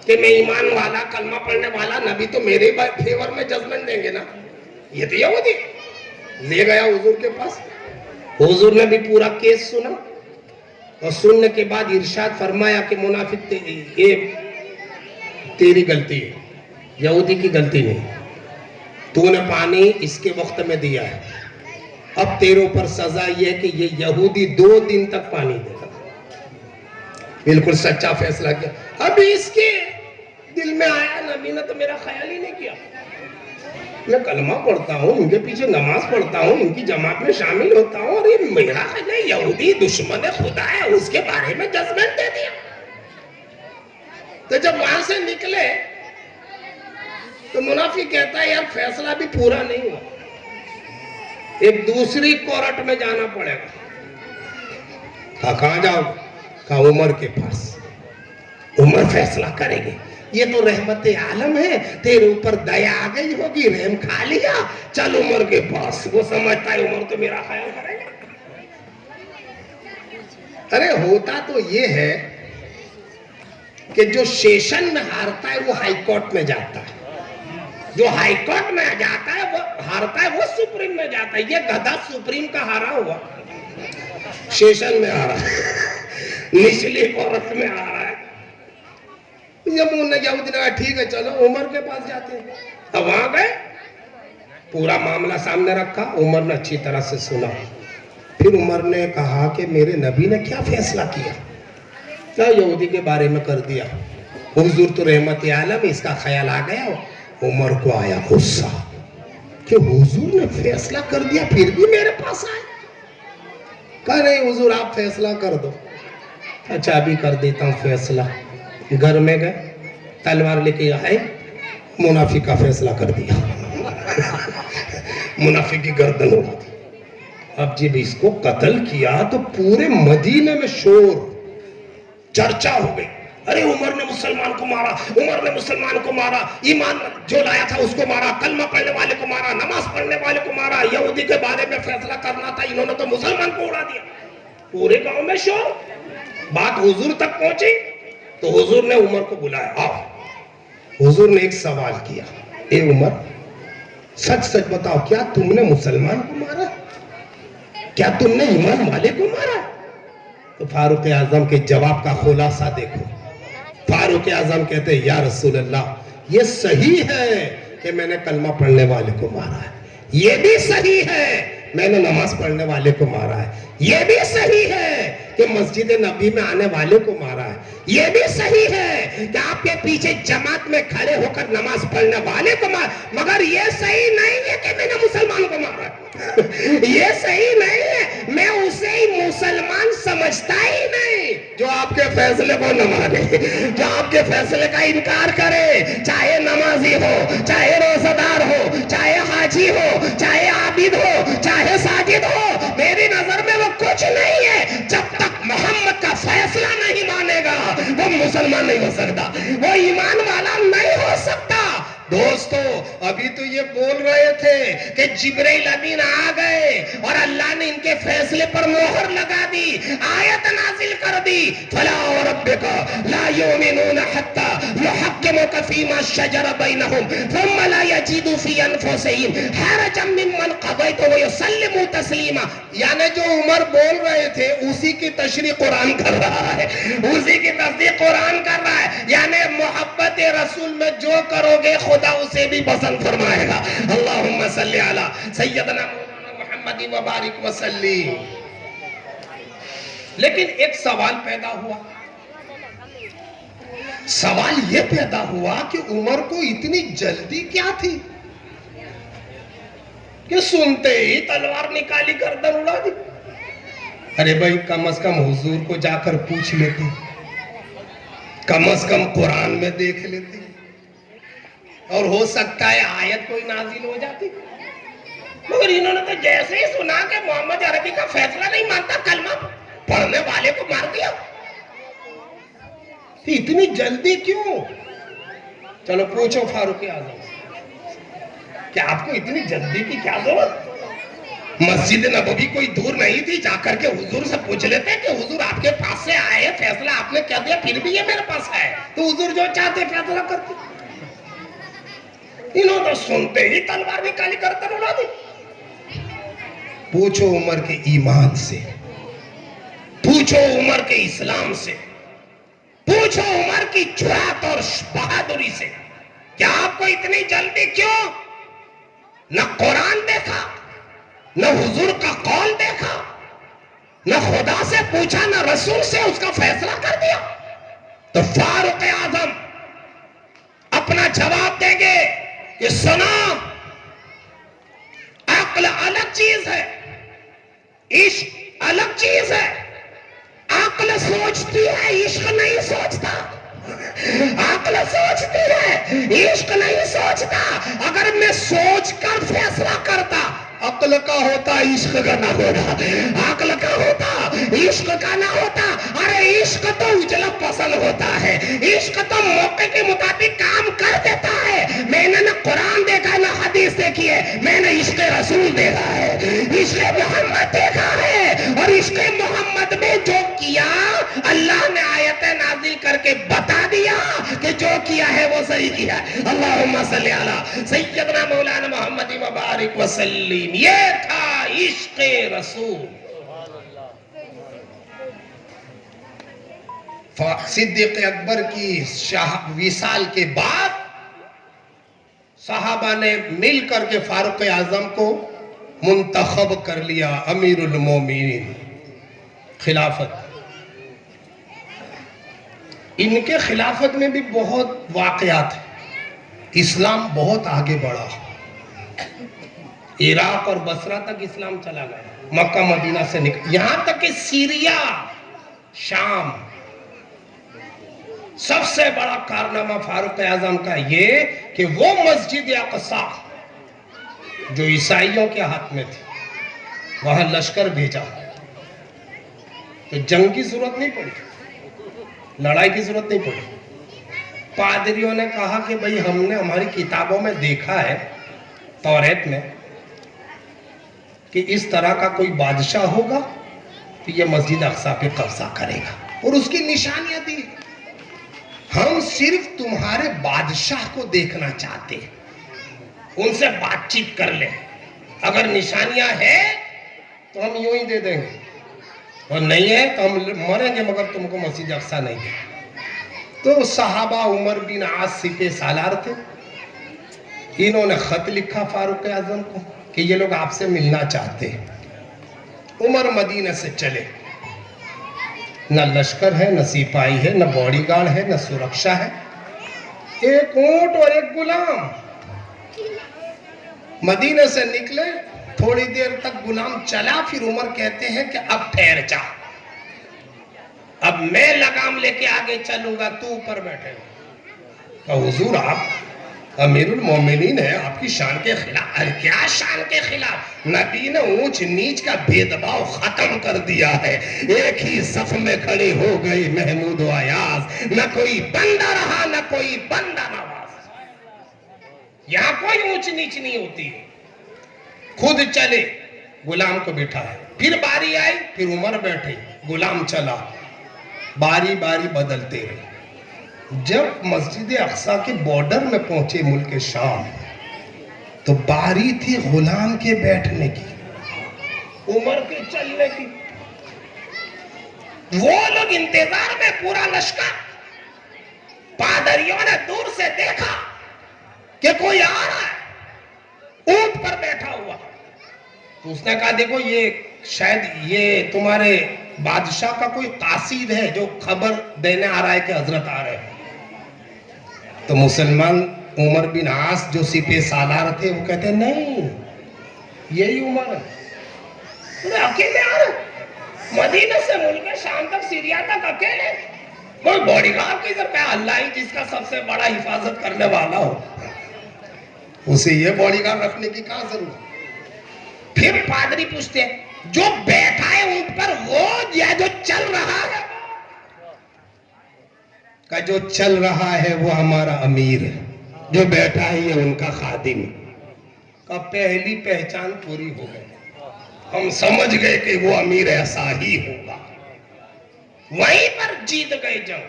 کہ میں ایمان والا، کلمہ پڑھنے والا، نبی تو میرے فیور میں ججمنٹ دیں گے نا. یہ تو یہودی لے گیا حضور کے پاس. حضور نے بھی پورا کیس سنا اور سننے کے بعد ارشاد فرمایا کہ منافق یہ تیری غلطی ہے، یہودی کی غلطی نہیں. تو نے پانی اس کے وقت میں دیا ہے، اب تیرے اوپر سزا یہ ہے کہ یہ یہودی 2 دن تک پانی دے گا. بالکل سچا فیصلہ کیا. ابھی اس کے دل میں آیا، نبی نے تو میرا خیال ہی نہیں کیا. میں کلمہ پڑھتا ہوں، ان کے پیچھے نماز پڑھتا ہوں، ان کی جماعت میں شامل ہوتا ہوں، اور یہ میرا خیال ہے یہودی دشمن خدا ہے، اس کے بارے میں ججمنٹ دے دیا. تو جب وہاں سے نکلے تو منافق کہتا ہے یار فیصلہ بھی پورا نہیں ہوا، ایک دوسری کورٹ میں جانا پڑے گا. کہاں جاؤ؟ کہا عمر کے پاس، عمر فیصلہ کریں گے. یہ تو رحمت عالم ہے، تیرے اوپر دیا آ گئی ہوگی، رحم کھا لیا، چل عمر کے پاس. وہ سمجھتا ہے عمر تو میرا خیال کرے گا. ارے ہوتا تو یہ ہے کہ جو سیشن میں ہارتا ہے وہ ہائی کورٹ میں جاتا ہے، جو ہائی کورٹ میں جاتا ہے وہ ہارتا ہے، وہ سپریم میں جاتا ہے. یہ گدھا سپریم کا ہارا ہوا سیشن میں آ رہا ہے، نچلی کورٹ میں آ رہا ہے. جب انہوں نے کہا ٹھیک ہے چلو عمر کے پاس جاتے ہیں. اب وہاں گئے، پورا معاملہ سامنے رکھا. عمر نے اچھی طرح سے سنا. پھر عمر نے کہا کہ میرے نبی نے کیا فیصلہ کیا؟ کیا یہودی کے بارے میں کر دیا. حضور تو رحمت عالم، اس کا خیال آ گیا. عمر کو آیا غصہ کہ حضور نے فیصلہ کر دیا پھر بھی میرے پاس آئے. کہا نہیں حضور آپ فیصلہ کر دو. اچھا ابھی کر دیتا ہوں فیصلہ. گھر میں گئے، تلوار لے کے آئے، منافق کا فیصلہ کر دیا. منافق کی گردن اڑا دی. اب جب اس کو قتل کیا تو پورے مدینے میں شور، چرچا ہو گئی. ارے عمر نے مسلمان کو مارا، عمر نے مسلمان کو مارا، ایمان جو لایا تھا اس کو مارا، کلمہ پڑھنے والے کو مارا، نماز پڑھنے والے کو مارا. یہودی کے بارے میں فیصلہ کرنا تھا، انہوں نے تو مسلمان کو اڑا دیا. پورے گاؤں میں شور. بات حضور تک پہنچی تو حضور نے عمر کو بلایا. آؤ. حضور نے ایک سوال کیا، اے عمر سچ سچ بتاؤ کیا تم نے مسلمان کو مارا؟ کیا تم نے ایمان والے کو مارا؟ تو فاروق اعظم کے جواب کا خلاصہ دیکھو. فاروق اعظم کہتے ہیں یا رسول اللہ یہ صحیح ہے کہ میں نے کلمہ پڑھنے والے کو مارا ہے, یہ بھی صحیح ہے میں نے نماز پڑھنے والے کو مارا ہے, یہ بھی صحیح ہے کہ مسجد نبی میں آنے والے کو مارا ہے, یہ بھی صحیح ہے کہ آپ کے پیچھے جماعت میں کھڑے ہو کر نماز پڑھنے والے کو مارا, مگر یہ صحیح نہیں ہے کہ میں نے مسلمان کو مارا. یہ صحیح نہیں ہے, میں اسے ہی مسلمان سمجھتا ہی نہیں جو آپ کے فیصلے کو نہ مانے, جو آپ کے فیصلے کا انکار کرے, چاہے نمازی ہو, چاہے روزہ دار ہو, چاہے حاجی ہو, چاہے عابد ہو, چاہے ساجد ہو. میری نظر میں وہ کچھ نہیں ہے. جب تک محمد کا فیصلہ نہیں مانے گا وہ مسلمان نہیں ہو سکتا, وہ ایمان والا نہیں ہو سکتا. دوستو ابھی تو یہ بول رہے تھے کہ جبرائیل امین آ گئے اور اللہ نے ان کے فیصلے پر مہر لگا دی, آیت نازل کر دی, فلا وربک لا یؤمنون حتی یحکموک فیما شجر بینہم ثم لا یجدوا فی انفسہم حرجا مما قضیت ویسلموا تسلیما. یعنی جو عمر بول رہے تھے اسی کی تشریح قرآن کر رہا ہے, اسی کی تصدیق قرآن کر رہا ہے. یعنی محبت رسول میں جو کرو گے خدا اسے بھی پسند فرمائے گا. اللہم صلی علی سیدنا محمد وبارک وسلم. لیکن ایک سوال پیدا ہوا, سوال یہ پیدا ہوا کہ عمر کو اتنی جلدی کیا تھی کہ سنتے ہی تلوار نکالی گردن اڑا دی. ارے بھائی کم از کم حضور کو جا کر پوچھ لیتے, کم از کم قرآن میں دیکھ لیتے, اور ہو سکتا ہے آیت کوئی نازل ہو جاتی. مگر انہوں نے تو جیسے ہی سنا کہ محمد عربی کا فیصلہ نہیں مانتا کلمہ پڑھنے والے کو مار دیا. اتنی جلدی کیوں؟ چلو پوچھو فاروق اعظم کہ آپ کو اتنی جلدی کی کیا ضرورت؟ مسجد نبوی کوئی دور نہیں تھی, جا کر کے حضور سے پوچھ لیتے کہ حضور آپ کے پاس سے آئے, فیصلہ آپ نے کیا دیا, پھر بھی یہ میرے پاس آئے, تو حضور جو چاہتے فیصلہ کرتے. انہوں نے سنتے ہی تلوار نکالی گردن اڑا دی. پوچھو عمر کے ایمان سے, پوچھو عمر کے اسلام سے, پوچھو عمر کی جرات اور بہادری سے کہ آپ کو اتنی جلدی کیوں؟ نہ قرآن دیکھا, نہ حضور کا قول دیکھا, نہ خدا سے پوچھا, نہ رسول سے, اس کا فیصلہ کر دیا. تو فاروق اعظم اپنا جواب دیں گے کہ سنا, عقل الگ چیز ہے, عشق الگ چیز ہے. عقل سوچتی ہے, عشق نہیں سوچتا. عقل سوچتی ہے, عشق نہیں سوچتا. اگر میں سوچ کر فیصلہ کرتا, عقل کا ہوتا عشق کا نہ ہوتا, عقل کا ہوتا عشق کا نہ ہوتا. ارے عشق تو اجلا پسند ہوتا ہے, عشق تو موقع کے مطابق کام کر دیتا ہے. میں نے نہ قرآن دیکھا نہ حدیث دیکھی ہے, میں نے عشق رسول دیکھا ہے, عشق محمد دیکھا ہے. اور عشق محمد میں جو کیا اللہ نے آیت نازل کر کے بتا دیا کہ جو کیا ہے وہ صحیح کیا. اللہم صلی علی سیدنا مولانا محمد وبارک وسلم. یہ تھا عشق رسول. صدیق اکبر کی وصال کے بعد صحابہ نے مل کر کے فاروق اعظم کو منتخب کر لیا امیر المومنین, خلافت. ان کے خلافت میں بھی بہت واقعات ہیں. اسلام بہت آگے بڑھا, عراق اور بصرہ تک اسلام چلا گیا, مکہ مدینہ سے نکل, یہاں تک کہ سیریا, شام. سب سے بڑا کارنامہ فاروق اعظم کا یہ کہ وہ مسجد اقصی جو عیسائیوں کے ہاتھ میں تھی وہاں لشکر بھیجا. تو جنگ کی ضرورت نہیں پڑی, لڑائی کی ضرورت نہیں پڑی. پادریوں نے کہا کہ بھئی ہم نے ہماری کتابوں میں دیکھا ہے توریت میں کہ اس طرح کا کوئی بادشاہ ہوگا تو یہ مسجد اقصی پہ قبضہ کرے گا, اور اس کی نشانیاں دی. ہم صرف تمہارے بادشاہ کو دیکھنا چاہتے ہیں, ان سے بات چیت کر لیں, اگر نشانیاں ہیں تو ہم یوں ہی دے دیں گے، اور نہیں ہے تو ہم مریں گے مگر تم کو مسجد اقصیٰ نہیں دیں۔ تو صحابہ عمر بن عاص سپہ سالار تھے، انہوں نے خط لکھا فاروق اعظم کو کہ یہ لوگ آپ سے ملنا چاہتے ہیں۔ عمر مدینہ سے چلے، نہ لشکر ہے، نہ سپاہی ہے، نہ باڈی گارڈ ہے، نہ سرکشا ہے، ایک اونٹ اور ایک غلام۔ مدینہ سے نکلے، تھوڑی دیر تک غلام چلا، پھر عمر کہتے ہیں کہ اب ٹھہر جا، اب میں لگام لے کے آگے چلوں گا، تو اوپر بیٹھے گا۔ کہ حضور آپ امیر المومنین ہیں، آپ کی شان کے خلاف۔ ارے کیا شان کے خلاف؟ نبی نے اونچ نیچ کا بھید بھاؤ ختم کر دیا ہے، ایک ہی صف میں کھڑے ہو گئے محمود و ایاز، نہ کوئی بندہ رہا نہ کوئی بندہ نواز، یہاں کوئی اونچ نیچ نہیں ہوتی۔ خود چلے، غلام کو بٹھائے، پھر باری آئی، پھر عمر بیٹھے، غلام چلا، باری باری بدلتے رہے۔ جب مسجد اقصیٰ کے بارڈر میں پہنچے ملک شام، تو باری تھی غلام کے بیٹھنے کی، عمر کے چلنے کی۔ وہ لوگ انتظار میں، پورا لشکر، پادریوں نے دور سے دیکھا کہ کوئی آ رہا ہے اونٹ پر بیٹھا ہوا۔ تو اس نے کہا دیکھو یہ شاید یہ تمہارے بادشاہ کا کوئی قاصد ہے جو خبر دینے آ رہا ہے کہ حضرت آ رہے ہیں۔ تو مسلمان عمر بن عاص جو سپہ سالار تھے وہ کہتے ہیں نہیں یہی عمر ہے، انہیں اکیلے آ رہے، مدینہ سے ملک شام تک، سیریا تک اکیلے، کوئی باڈی گارڈ کی ضرورت ہے؟ اللہ ہی جس کا سب سے بڑا حفاظت کرنے والا ہو، اسے یہ باڈی گارڈ رکھنے کی کیا ضرورت؟ پھر پادری پوچھتے ہیں جو بیٹھا ہے اونٹ پر وہ یا جو چل رہا ہے؟ کہ جو چل رہا ہے وہ ہمارا امیر ہے، جو بیٹھا ہے یہ ان کا خادم۔ کہ پہلی پہچان پوری ہو گئی، ہم سمجھ گئے کہ وہ امیر ایسا ہی ہوگا، وہیں پر جیت گئے جنگ۔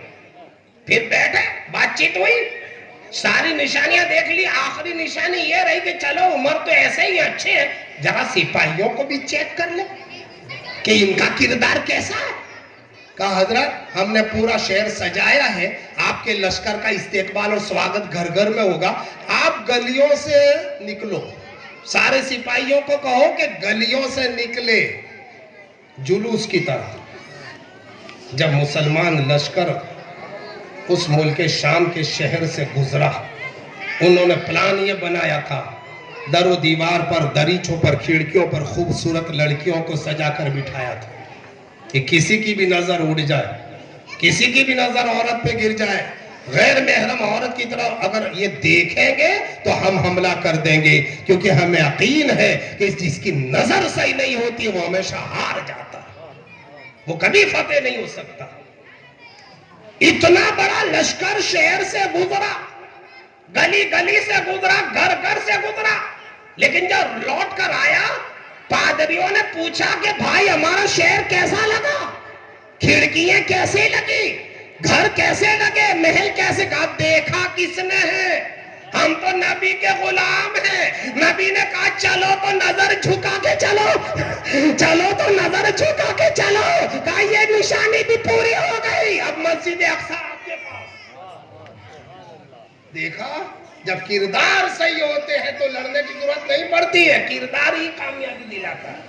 پھر بیٹھے، بات چیت ہوئی، ساری نشانیاں دیکھ لی، آخری نشانی یہ رہی کہ چلو عمر تو ایسے ہی اچھے ہیں، جہاں سپاہیوں کو بھی چیک کر لیں کہ ان کا کردار کیسا ہے۔ کہا حضرت ہم نے پورا شہر سجایا ہے، آپ کے لشکر کا استقبال اور سواگت گھر گھر میں ہوگا، آپ گلیوں سے نکلو، سارے سپاہیوں کو کہو کہ گلیوں سے نکلے جلوس کی طرح۔ جب مسلمان لشکر اس ملک شام کے شہر سے گزرا، انہوں نے پلان یہ بنایا تھا، در و دیوار پر، دریچوں پر، کھڑکیوں پر خوبصورت لڑکیوں کو سجا کر بٹھایا تھا کہ کسی کی بھی نظر اڑ جائے، کسی کی بھی نظر عورت پہ گر جائے، غیر محرم عورت کی طرف اگر یہ دیکھیں گے تو ہم حملہ کر دیں گے، کیونکہ ہمیں یقین ہے کہ جس کی نظر صحیح نہیں ہوتی وہ ہمیشہ ہار جاتا، وہ کبھی فتح نہیں ہو سکتا۔ اتنا بڑا لشکر شہر سے گزرا، گلی گلی سے گزرا، گھر گھر سے گزرا، لیکن جب لوٹ کر آیا پادریوں نے پوچھا کہ بھائی ہمارا شہر کیسا لگا، کھڑکیاں کیسے لگی، گھر کیسے لگے، محل کیسے؟ کہا دیکھا کس نے ہے، ہم تو نبی کے غلام ہیں۔ نبی نے کہا چلو تو نظر جھکا کے چلو، چلو تو نظر جھکا کے چلو۔ کہا یہ نشانی بھی پوری ہو گئی، اب مسجد اقصیٰ آپ کے پاس۔ دیکھا جب کردار صحیح ہوتے ہیں تو لڑنے کی ضرورت نہیں پڑتی ہے، کردار ہی کامیابی دلاتا ہے۔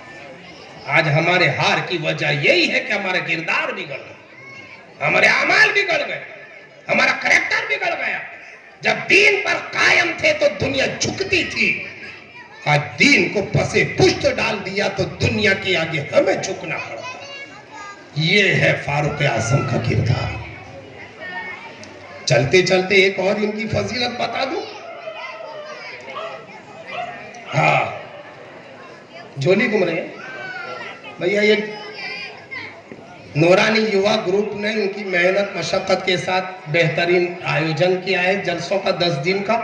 آج ہمارے ہار کی وجہ یہی ہے کہ ہمارے کردار بگڑ گئے، ہمارے اعمال بگڑ گئے، ہمارا کریکٹر بگڑ گیا۔ جب دین پر قائم تھے تو دنیا جھکتی تھی، آج دین کو پسے پشت ڈال دیا تو دنیا کے آگے ہمیں جھکنا پڑتا۔ یہ ہے فاروق اعظم کا کردار۔ چلتے چلتے ایک اور ان کی فضیلت بتا دوں۔ ہاں جھولی گھوم رہے ہیں بھئیہ، یہ نورانی یووا گروپ نے ان کی محنت مشقت کے ساتھ بہترین آیوجن کیا ہے جلسوں کا، 10 دن کا۔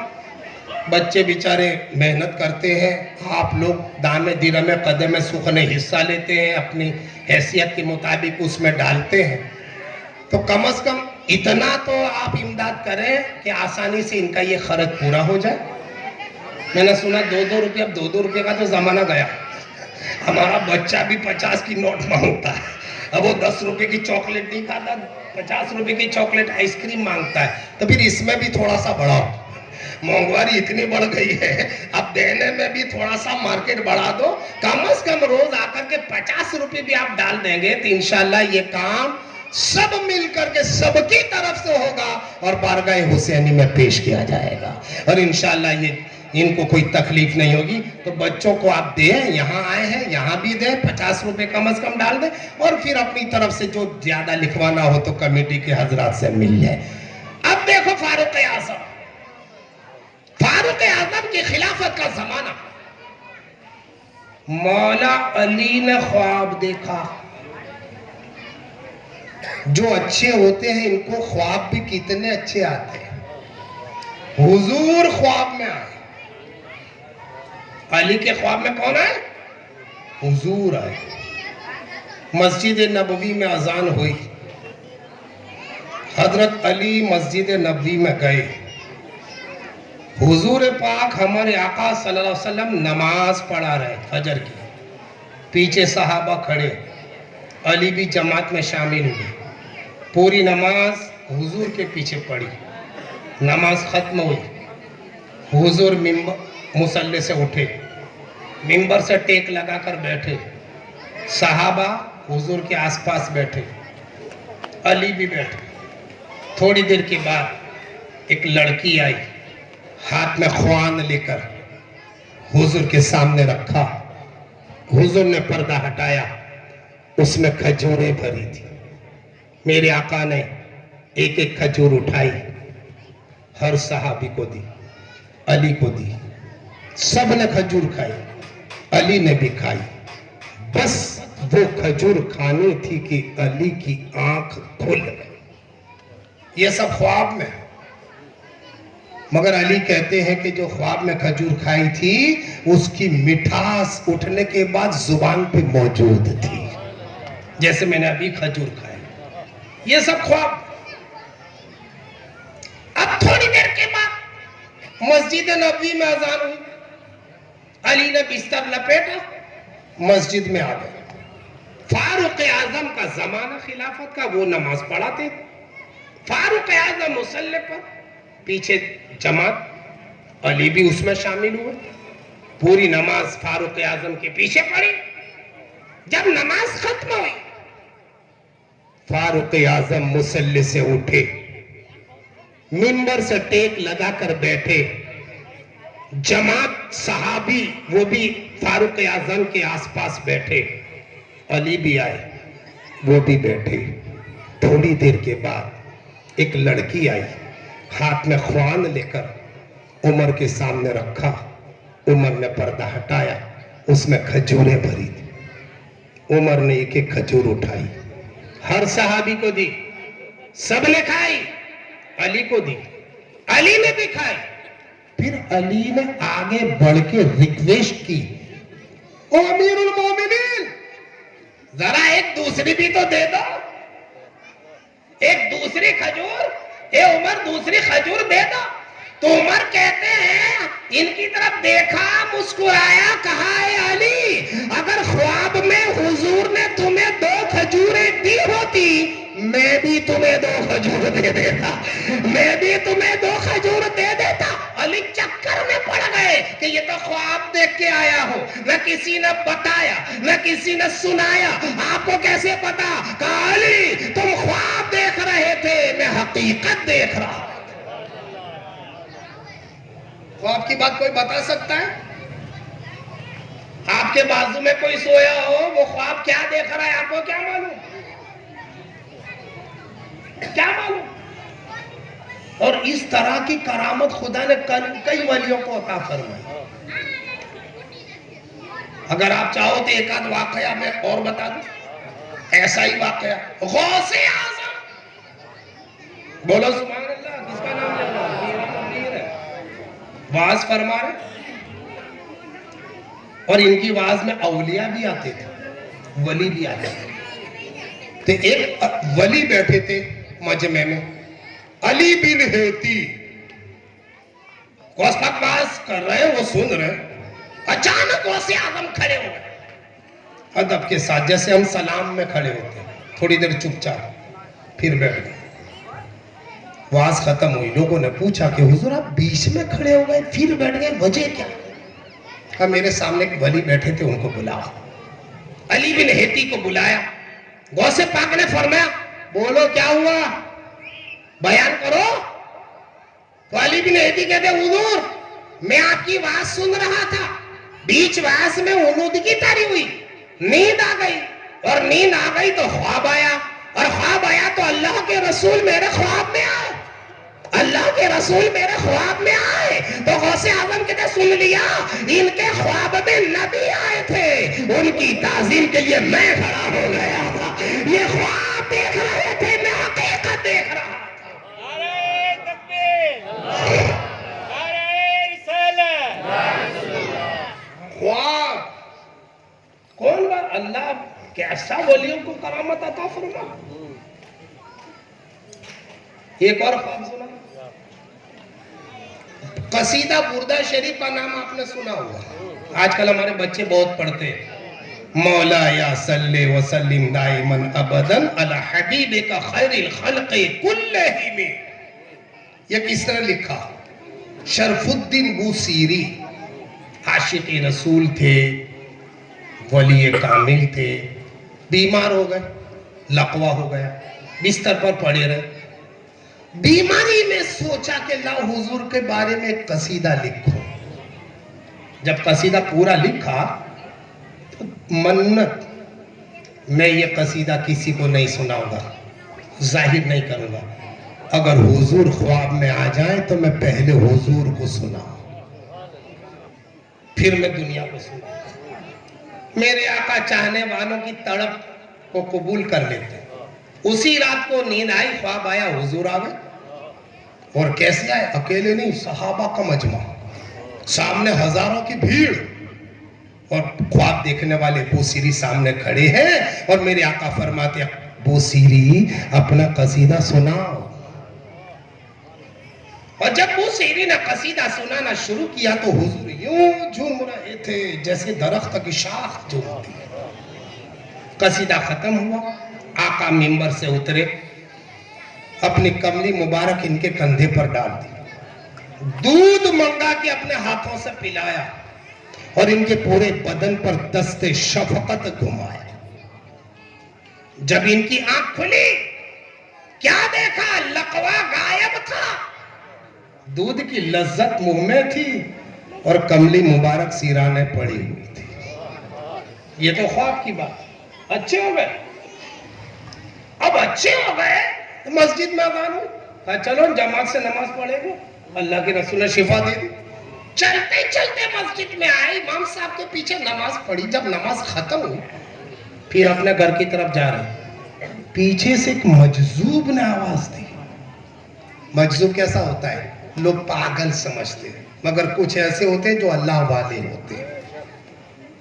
بچے بیچارے محنت کرتے ہیں، آپ لوگ دامِ درم قدم سخن حصہ لیتے ہیں، اپنی حیثیت کے مطابق اس میں ڈالتے ہیں، تو کم از کم اتنا تو آپ امداد کریں کہ آسانی سے ان کا یہ خرچ پورا ہو جائے۔ میں نے سنا 2-2 روپے، اب 2-2 روپے کا تو زمانہ گیا، ہمارا بچہ بھی 50 کی نوٹ مانگتا ہے. اب وہ 10 روپے کی چاکلیٹ نہیں کھاتا, 50 روپے کی چاکلیٹ آئس کریم مانگتا ہے. تو پھر اس میں بھی تھوڑا سا بڑھاؤ. مہنگواری اتنی بڑھ گئی ہے, اب دینے میں بھی تھوڑا سا مارکیٹ بڑھا دو. کم از کم روز آ کر کے 50 روپے بھی آپ ڈال دیں گے تو انشاءاللہ یہ کام سب مل کر کے سب کی طرف سے ہوگا اور بارگاہ حسینی میں پیش کیا جائے گا, اور انشاءاللہ یہ ان کو کوئی تکلیف نہیں ہوگی. تو بچوں کو آپ دیں, یہاں آئے ہیں یہاں بھی دیں, 50 روپے کم از کم ڈال دیں, اور پھر اپنی طرف سے جو زیادہ لکھوانا ہو تو کمیٹی کے حضرات سے مل جائے. اب دیکھو فاروق اعظم, فاروق اعظم کی خلافت کا زمانہ, مولا علی نے خواب دیکھا. جو اچھے ہوتے ہیں ان کو خواب بھی کتنے اچھے آتے ہیں. حضور خواب میں آئے. علی کے خواب میں کون آئے؟ حضور آئے. مسجد نبوی میں اذان ہوئی, حضرت علی مسجد نبوی میں گئے. حضور پاک ہمارے آقا صلی اللہ علیہ وسلم نماز پڑھا رہے فجر کی, پیچھے صحابہ کھڑے, علی بھی جماعت میں شامل ہوئے. پوری نماز حضور کے پیچھے پڑھی. نماز ختم ہوئی, حضور مصلی سے اٹھے, منبر سے ٹیک لگا کر بیٹھے. صحابہ حضور کے آس پاس بیٹھے, علی بھی بیٹھے. تھوڑی دیر کے بعد ایک لڑکی آئی, ہاتھ میں خوان لے کر حضور کے سامنے رکھا. حضور نے پردہ ہٹایا, اس میں کھجوریں بھری تھی. میرے آقا نے ایک ایک کھجور اٹھائی, ہر صحابی کو دی, علی کو دی. سب نے کھجور کھائی, علی نے بھی کھائی. بس وہ کھجور کھانی تھی کہ علی کی آنکھ کھل گئی. یہ سب خواب میں, مگر علی کہتے ہیں کہ جو خواب میں کھجور کھائی تھی اس کی مٹھاس اٹھنے کے بعد زبان پہ موجود تھی, جیسے میں نے ابھی کھجور کھائی. یہ سب خواب. اب تھوڑی دیر کے بعد مسجد نبوی میں اذان ہوئی. علی نے بستر لپیٹا, مسجد میں آ گئے. فاروق اعظم کا زمانہ خلافت کا, وہ نماز پڑھاتے. فاروق اعظم مصلی پر, پیچھے جماعت, علی بھی اس میں شامل ہوئے. پوری نماز فاروق اعظم کے پیچھے پڑھی. جب نماز ختم ہوئی, فاروق اعظم مصلی سے اٹھے, منبر سے ٹیک لگا کر بیٹھے. جماعت صحابی وہ بھی فاروق اعظم کے آس پاس بیٹھے. علی بھی آئے, وہ بھی بیٹھے. تھوڑی دیر کے بعد ایک لڑکی آئی, ہاتھ میں خوان لے کر عمر کے سامنے رکھا. عمر نے پردہ ہٹایا, اس میں کھجوریں بھری تھی. عمر نے ایک ایک کھجور اٹھائی, ہر صحابی کو دی. سب نے کھائی, علی کو دی, علی نے بھی کھائی. پھر علی نے آگے بڑھ کے ریکویسٹ کی, او امیر المومنین, ذرا ایک دوسری بھی تو دے دو, ایک دوسری کھجور. اے عمر دوسری کھجور دے دو. تو عمر کہتے ہیں ان کی طرف دیکھا, مسکرایا, کہا اے علی, اگر خواب میں حضور نے تمہیں 2 کھجوریں دی ہوتی میں بھی تمہیں 2 کھجور دے دیتا, میں بھی تمہیں 2 کھجور دے دیتا. علی چکر میں پڑ گئے کہ یہ تو خواب دیکھ کے آیا ہو, نہ کسی نے بتایا, نہ کسی نے سنایا, آپ کو کیسے پتا؟ کہا علی تم خواب دیکھ رہے تھے, میں حقیقت دیکھ رہا. خواب کی بات کوئی بتا سکتا ہے؟ آپ کے بازو میں کوئی سویا ہو, وہ خواب کیا دیکھ رہا ہے آپ کو کیا معلوم؟ کیا معلوم؟ اور اس طرح کی کرامت خدا نے کئی ولیوں کو عطا فرمائی. اگر آپ چاہو تو ایک آدھ واقعہ میں اور بتا دوں. ایسا ہی واقعہ غوث اعظم, بولو سبحان اللہ, کس کا نام لے رہا ہے, واز فرما رہے, اور ان کی واز میں اولیاء بھی آتے تھے, ولی بھی آتے تھے. تو ایک ولی بیٹھے تھے مجمع میں, علی بن ہیتی, اس وقت واز کر رہے, وہ سن رہے. اچانک غوث اعظم کھڑے ہو گئے, ادب کے ساتھ، جیسے ہم سلام میں کھڑے ہوتے ہیں، تھوڑی دیر چپ چاپ پھر بیٹھ گئے. واز ختم ہوئی، لوگوں نے پوچھا کہ حضور آپ بیچ میں کھڑے ہو گئے پھر بیٹھ گئے، وجہ کیا؟ کہا میرے سامنے ایک ولی بیٹھے تھے، ان کو بلاؤ. علی بن ہیتی کو بلایا. غوث پاک نے فرمایا بولو کیا ہوا، بیان کرو. تو علی بن ہیتی کہتے حضور میں آپ کی واز سن رہا تھا، بیچ واز میں اونود کی تاری ہوئی، نیند آ گئی، اور نیند آ گئی تو خواب آیا، اور خواب آیا تو اللہ کے رسول میرے خواب میں آئے، اللہ کے رسول میرے خواب میں آئے. تو غوث اعظم کہتے سن لیا، ان کے خواب میں نبی آئے تھے، ان کی تعظیم کے لیے میں کھڑا ہو گیا تھا. یہ خواب دیکھ رہے تھے، میں حقیقت دیکھ رہا تھا. خواب کون بار اللہ کیسا ولیوں کو کرامت عطا فرما. ایک اور خواب سنا، قصیدہ بردہ شریف کا نام آپ نے سنا ہوگا، آج کل ہمارے بچے بہت پڑھتے ہیں. مولا یا صلی وسلم دائما ابدا علی حبیبک خیر الخلق کلہم. یہ کس طرح لکھا؟ شرف الدین بوصیری عاشق رسول تھے، ولی کامل تھے، بیمار ہو گئے، لقوہ ہو گیا، بستر پر پڑے رہے. بیماری میں سوچا کہ لا حضور کے بارے میں ایک قصیدہ لکھو. جب قصیدہ پورا لکھا تو منت میں یہ قصیدہ کسی کو نہیں سناؤں گا، ظاہر نہیں کروں گا، اگر حضور خواب میں آ جائیں تو میں پہلے حضور کو سناؤں پھر میں دنیا کو سناؤں. میرے آقا چاہنے والوں کی تڑپ کو قبول کر لیتے. اسی رات کو نیند آئی، خواب آیا، حضور آ گئے. اور کیسے آئے؟ اکیلے نہیں، صحابہ کا مجمع، سامنے ہزاروں کی بھیڑ، اور خواب دیکھنے والے بوصیری سامنے کھڑے ہیں، اور میرے آقا فرماتے ہیں بوصیری اپنا قصیدہ سناؤ. اور جب بوصیری نے قصیدہ سنانا شروع کیا تو حضور یوں جھوم رہے تھے جیسے درخت کی شاخ جھومتی ہے. قصیدہ ختم ہوا، آقا منبر سے اترے، اپنی کملی مبارک ان کے کندھے پر ڈال دی، دودھ منگا کے اپنے ہاتھوں سے پلایا، اور ان کے پورے بدن پر دست شفقت گھمایا. جب ان کی آنکھ کھلی کیا دیکھا؟ لقوہ غائب تھا، دودھ کی لذت منہ میں تھی، اور کملی مبارک سیرانے پڑی ہوئی تھی. یہ تو خواب کی بات. اچھے ہو گئے، اب اچھے ہو گئے تو مسجد میں اذان ہوئی، چلو جماعت سے نماز پڑھے گے. اللہ کے رسول نے شفا دے دی. چلتے چلتے مسجد میں آئے، امام صاحب کے پیچھے نماز پڑھی. جب نماز ختم ہوئی پھر اپنے گھر کی طرف جا رہے، پیچھے سے ایک مجذوب نے آواز دی. مجذوب کیسا ہوتا ہے؟ لوگ پاگل سمجھتے ہیں، مگر کچھ ایسے ہوتے ہیں جو اللہ والے ہوتے ہیں.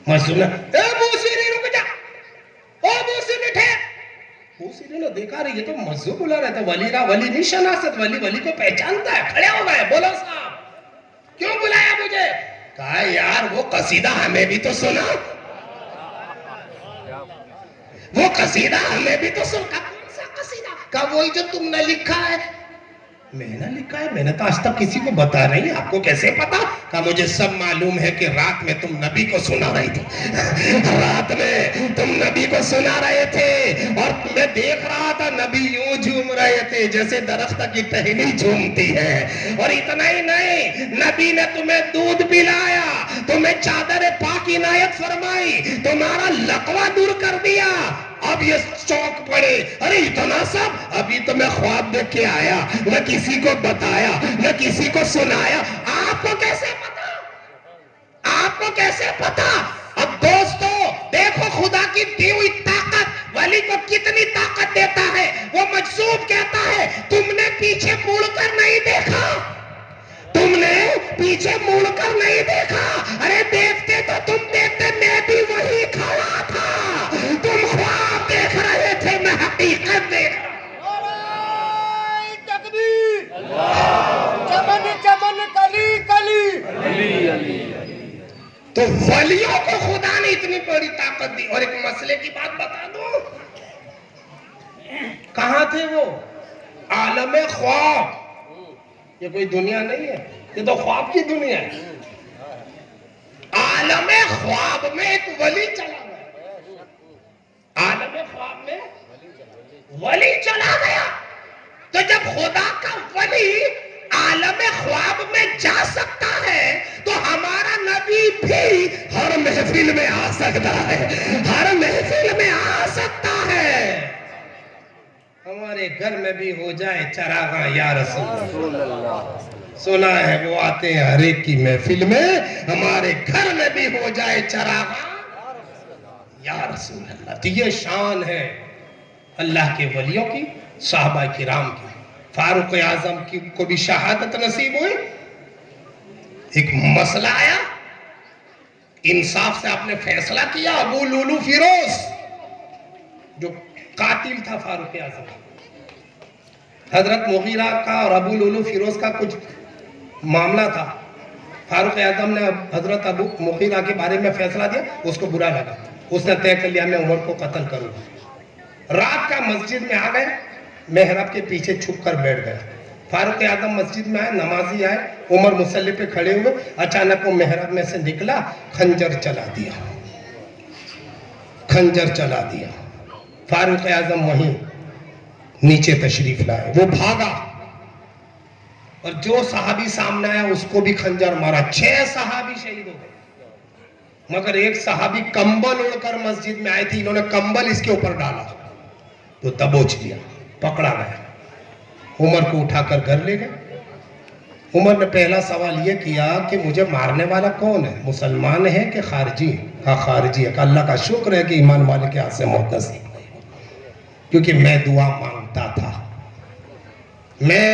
مجذوب نے اے بوصیری رک جا، او بوصیری ٹھہر. بوصیری نے دیکھا رہی یہ تو مجذوب بلا رہا تھا، ولی را ولی نہیں شناست، ولی کو پہچانتا ہے. کھڑے ہو گئے، بولا صاحب کیوں بلایا مجھے؟ کہا یار وہ قصیدہ ہمیں بھی تو سنا، وہ قصیدہ ہمیں بھی تو سنا. کون سا قصیدہ؟ کہا وہی جو تم نے لکھا ہے. میں نے لکھا ہے؟ میں نے تو آج تک کسی کو بتا نہیں. آپ کو کیسے پتا؟ کہا مجھے سب معلوم ہے کہ رات میں تم نبی کو سنا رہی تھی، رات میں تم نبی کو سنا رہے تھے، اور میں دیکھ رہا تھا نبی یوں جھوم رہے تھے جیسے درخت کی ٹہنی جھومتی ہے. اور اتنا ہی نہیں، نبی نے تمہیں دودھ پلایا، تمہیں چادر پاک عنایت فرمائی، تمہارا لقوہ دور کر دیا. اب یہ چوک پڑے، ارے اتنا سب؟ ابھی تو میں خواب دیکھ کے آیا، نہ کسی کو بتایا، نہ کسی کو سنایا. آپ کو کیسے پتا؟ آپ کو کیسے پتا؟ اب دوستو دیکھو خدا کی دی ہوئی طاقت ولی کو کتنی طاقت دیتا ہے. وہ مجذوب کہتا ہے تم نے پیچھے مڑ کر نہیں دیکھا، تم نے پیچھے مڑ کر نہیں دیکھا. ارے دیکھتے تو تم دیکھتے، میں بھی وہی کھڑا تھا. تم خواب دیکھ رہے تھے، میں حقیقت دیکھ رہا. چمن چمن کلی کلی. تو ولیوں کو خدا نے اتنی بڑی طاقت دی. اور ایک مسئلے کی بات بتا دوں, کہاں تھے وہ؟ عالم خواب. یہ کوئی دنیا نہیں ہے, یہ تو خواب کی دنیا ہے. عالم خواب میں ایک ولی چلا گیا, عالم خواب میں ولی چلا گیا. تو جب خدا کا ولی عالم خواب میں جا سکتا ہے تو ہمارا نبی بھی ہر محفل میں آ سکتا ہے, ہر محفل میں آ سکتا ہے. ہمارے گھر میں بھی ہو جائے چراغاں یا رسول اللہ. سنا ہے وہ آتے ہیں ہر ایک کی محفل میں, ہمارے گھر میں بھی ہو جائے چراغاں یا رسول اللہ. تو یہ شان ہے اللہ کے ولیوں کی, صحابہ کرام کی. فاروق اعظم کو بھی شہادت نصیب ہوئی. ایک مسئلہ آیا, انصاف سے آپ نے فیصلہ کیا. ابو لولو فیروز جو قاتل تھا فاروق اعظم, حضرت مغیرہ کا اور ابو لولو فیروز کا کچھ معاملہ تھا. فاروق اعظم نے حضرت ابو مغیرہ کے بارے میں فیصلہ دیا, اس کو برا لگا. اس نے طے کر لیا میں عمر کو قتل کروں. رات کا مسجد میں آ گئے, محراب کے پیچھے چھپ کر بیٹھ گئے. فاروق اعظم مسجد میں آئے, نمازی آئے, عمر مصلی پہ کھڑے ہوئے. اچانک وہ محراب میں سے نکلا, خنجر چلا دیا, خنجر چلا دیا. فاروق اعظم وہیں نیچے تشریف لائے, وہ بھاگا اور جو صحابی سامنے آیا اس کو بھی خنجر مارا. 6 صحابی شہید ہو گئے, مگر ایک صحابی کمبل اوڑھ کر مسجد میں آئے تھے, انہوں نے کمبل اس کے اوپر ڈالا تو دبوچ لیا, پکڑا گیا. عمر کو اٹھا کر گھر لے گئے. عمر نے پہلا سوال یہ کیا کہ مجھے مارنے والا کون ہے, مسلمان ہے کہ خارجی ہے؟ ہاں خارجی ہے. کہ اللہ کا شکر ہے کہ ایمان والے کے ہاتھ سے موت نصیب نہیں, کیونکہ میں دعا مانگتا تھا, میں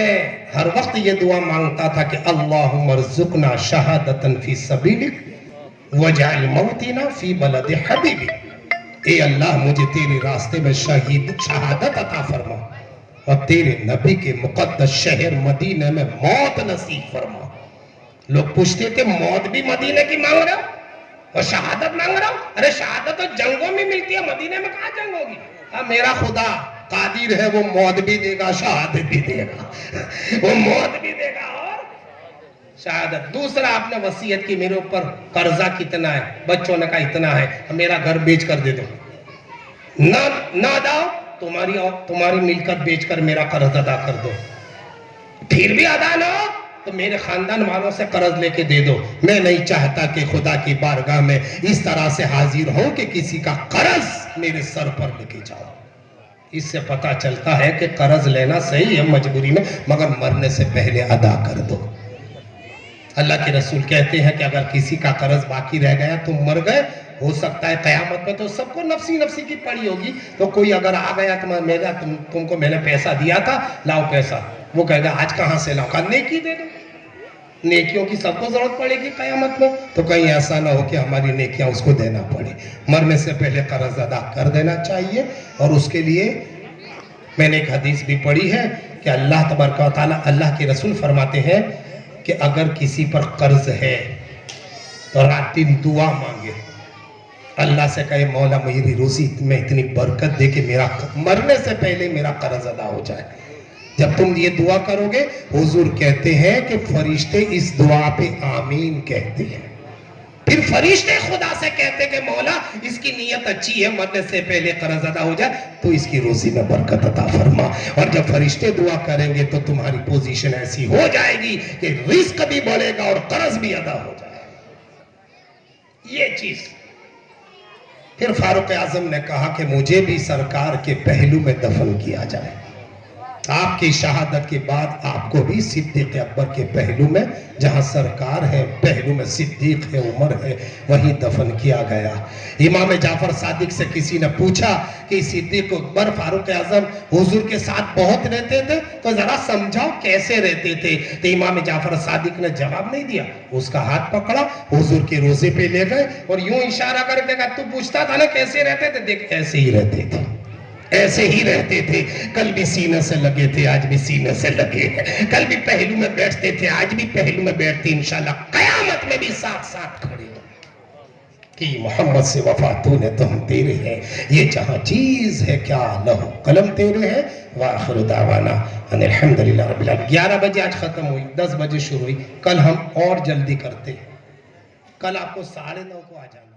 ہر وقت یہ دعا مانگتا تھا کہ اللہم ارزقنا شہادتاً فی سبیلک وجعل موتنا فی بلد حبیبک. اے اللہ مجھے تیرے راستے میں شہادت عطا فرما اور تیرے نبی کے مقدس شہر مدینہ میں موت نصیب فرما. لوگ پوچھتے تھے موت بھی مدینہ کی مانگ رہا اور شہادت مانگ رہا. ارے شہادت تو جنگوں میں ملتی ہے, مدینہ میں کہاں جنگ ہوگی؟ ہاں میرا خدا قادر ہے, وہ موت بھی دے گا, شہادت بھی دے گا, وہ موت بھی دے گا اور شہادت. دوسرا آپ نے وصیت کی میرے اوپر قرضہ کتنا ہے, بچوں نے کہا اتنا ہے, میرا گھر بیچ کر دے دو. نہ داؤ, تمہاری ملکت بیچ کر میرا قرض ادا کر دو. پھر بھی ادا نہ ہو تو میرے خاندان والوں سے قرض لے کے دے دو. میں نہیں چاہتا کہ خدا کی بارگاہ میں اس طرح سے حاضر ہوں کہ کسی کا قرض میرے سر پر لے کے جاؤ. اس سے پتا چلتا ہے کہ قرض لینا صحیح ہے مجبوری میں, مگر مرنے سے پہلے ادا کر دو. اللہ کے رسول کہتے ہیں کہ اگر کسی کا قرض باقی رہ گیا تم مر گئے, ہو سکتا ہے قیامت میں تو سب کو نفسی نفسی کی پڑی ہوگی, تو کوئی اگر آ گیا تم کو میں نے پیسہ دیا تھا, لاؤ پیسہ, وہ کہے گا آج کہاں سے لاؤ؟ کہا نیکی دے دو. نیکیوں کی سب کو ضرورت پڑے گی قیامت میں, تو کہیں ایسا نہ ہو کہ ہماری نیکیاں اس کو دینا پڑے. مرنے سے پہلے قرض ادا کر دینا چاہیے. اور اس کے لیے میں نے ایک حدیث بھی پڑھی ہے کہ اللہ تبارک و تعالی, اللہ کے رسول فرماتے ہیں کہ اگر کسی پر قرض ہے تو رات دن دعا مانگے, اللہ سے کہے مولا میری روزی میں اتنی برکت دے کہ میرا مرنے سے پہلے میرا قرض ادا ہو جائے. جب تم یہ دعا کرو گے, حضور کہتے ہیں کہ فرشتے اس دعا پہ آمین کہتے ہیں. پھر فرشتے خدا سے کہتے ہیں کہ مولا اس کی نیت اچھی ہے, مرنے سے پہلے قرض ادا ہو جائے تو اس کی روزی میں برکت عطا فرما. اور جب فرشتے دعا کریں گے تو تمہاری پوزیشن ایسی ہو جائے گی کہ رزق بھی بڑھے گا اور قرض بھی ادا ہو جائے گا. یہ چیز. پھر فاروق اعظم نے کہا کہ مجھے بھی سرکار کے پہلو میں دفن کیا جائے. آپ کی شہادت کے بعد آپ کو بھی صدیق اکبر کے پہلو میں, جہاں سرکار ہے پہلو میں صدیق ہے, عمر ہے, وہیں دفن کیا گیا. امام جعفر صادق سے کسی نے پوچھا کہ صدیق اکبر فاروق اعظم حضور کے ساتھ بہت رہتے تھے, تو ذرا سمجھاؤ کیسے رہتے تھے؟ تو امام جعفر صادق نے جواب نہیں دیا, اس کا ہاتھ پکڑا, حضور کے روزے پہ لے گئے اور یوں اشارہ کر کے کہا تو پوچھتا تھا نا کیسے رہتے تھے, دیکھ ایسے ہی رہتے تھے, ایسے ہی رہتے تھے. کل بھی سینے سے لگے تھے, آج بھی سینے سے لگے ہیں. کل بھی پہلو میں بیٹھتے تھے, آج بھی پہلو میں بیٹھتے, انشاءاللہ قیامت میں بھی ساتھ ساتھ کھڑے ہوں. کہ محمد سے وفا تو نے تم تیرے ہے، یہ جہاں چیز ہے کیا لہو قلم تیرے ہے۔ وآخر دعوانا ان الحمدللہ رب العالمین۔ 11 بجے آج ختم ہوئی، 10 بجے شروع ہوئی، کل ہم اور جلدی کرتے ہیں، کل آپ کو 9:30 کو آ جانا۔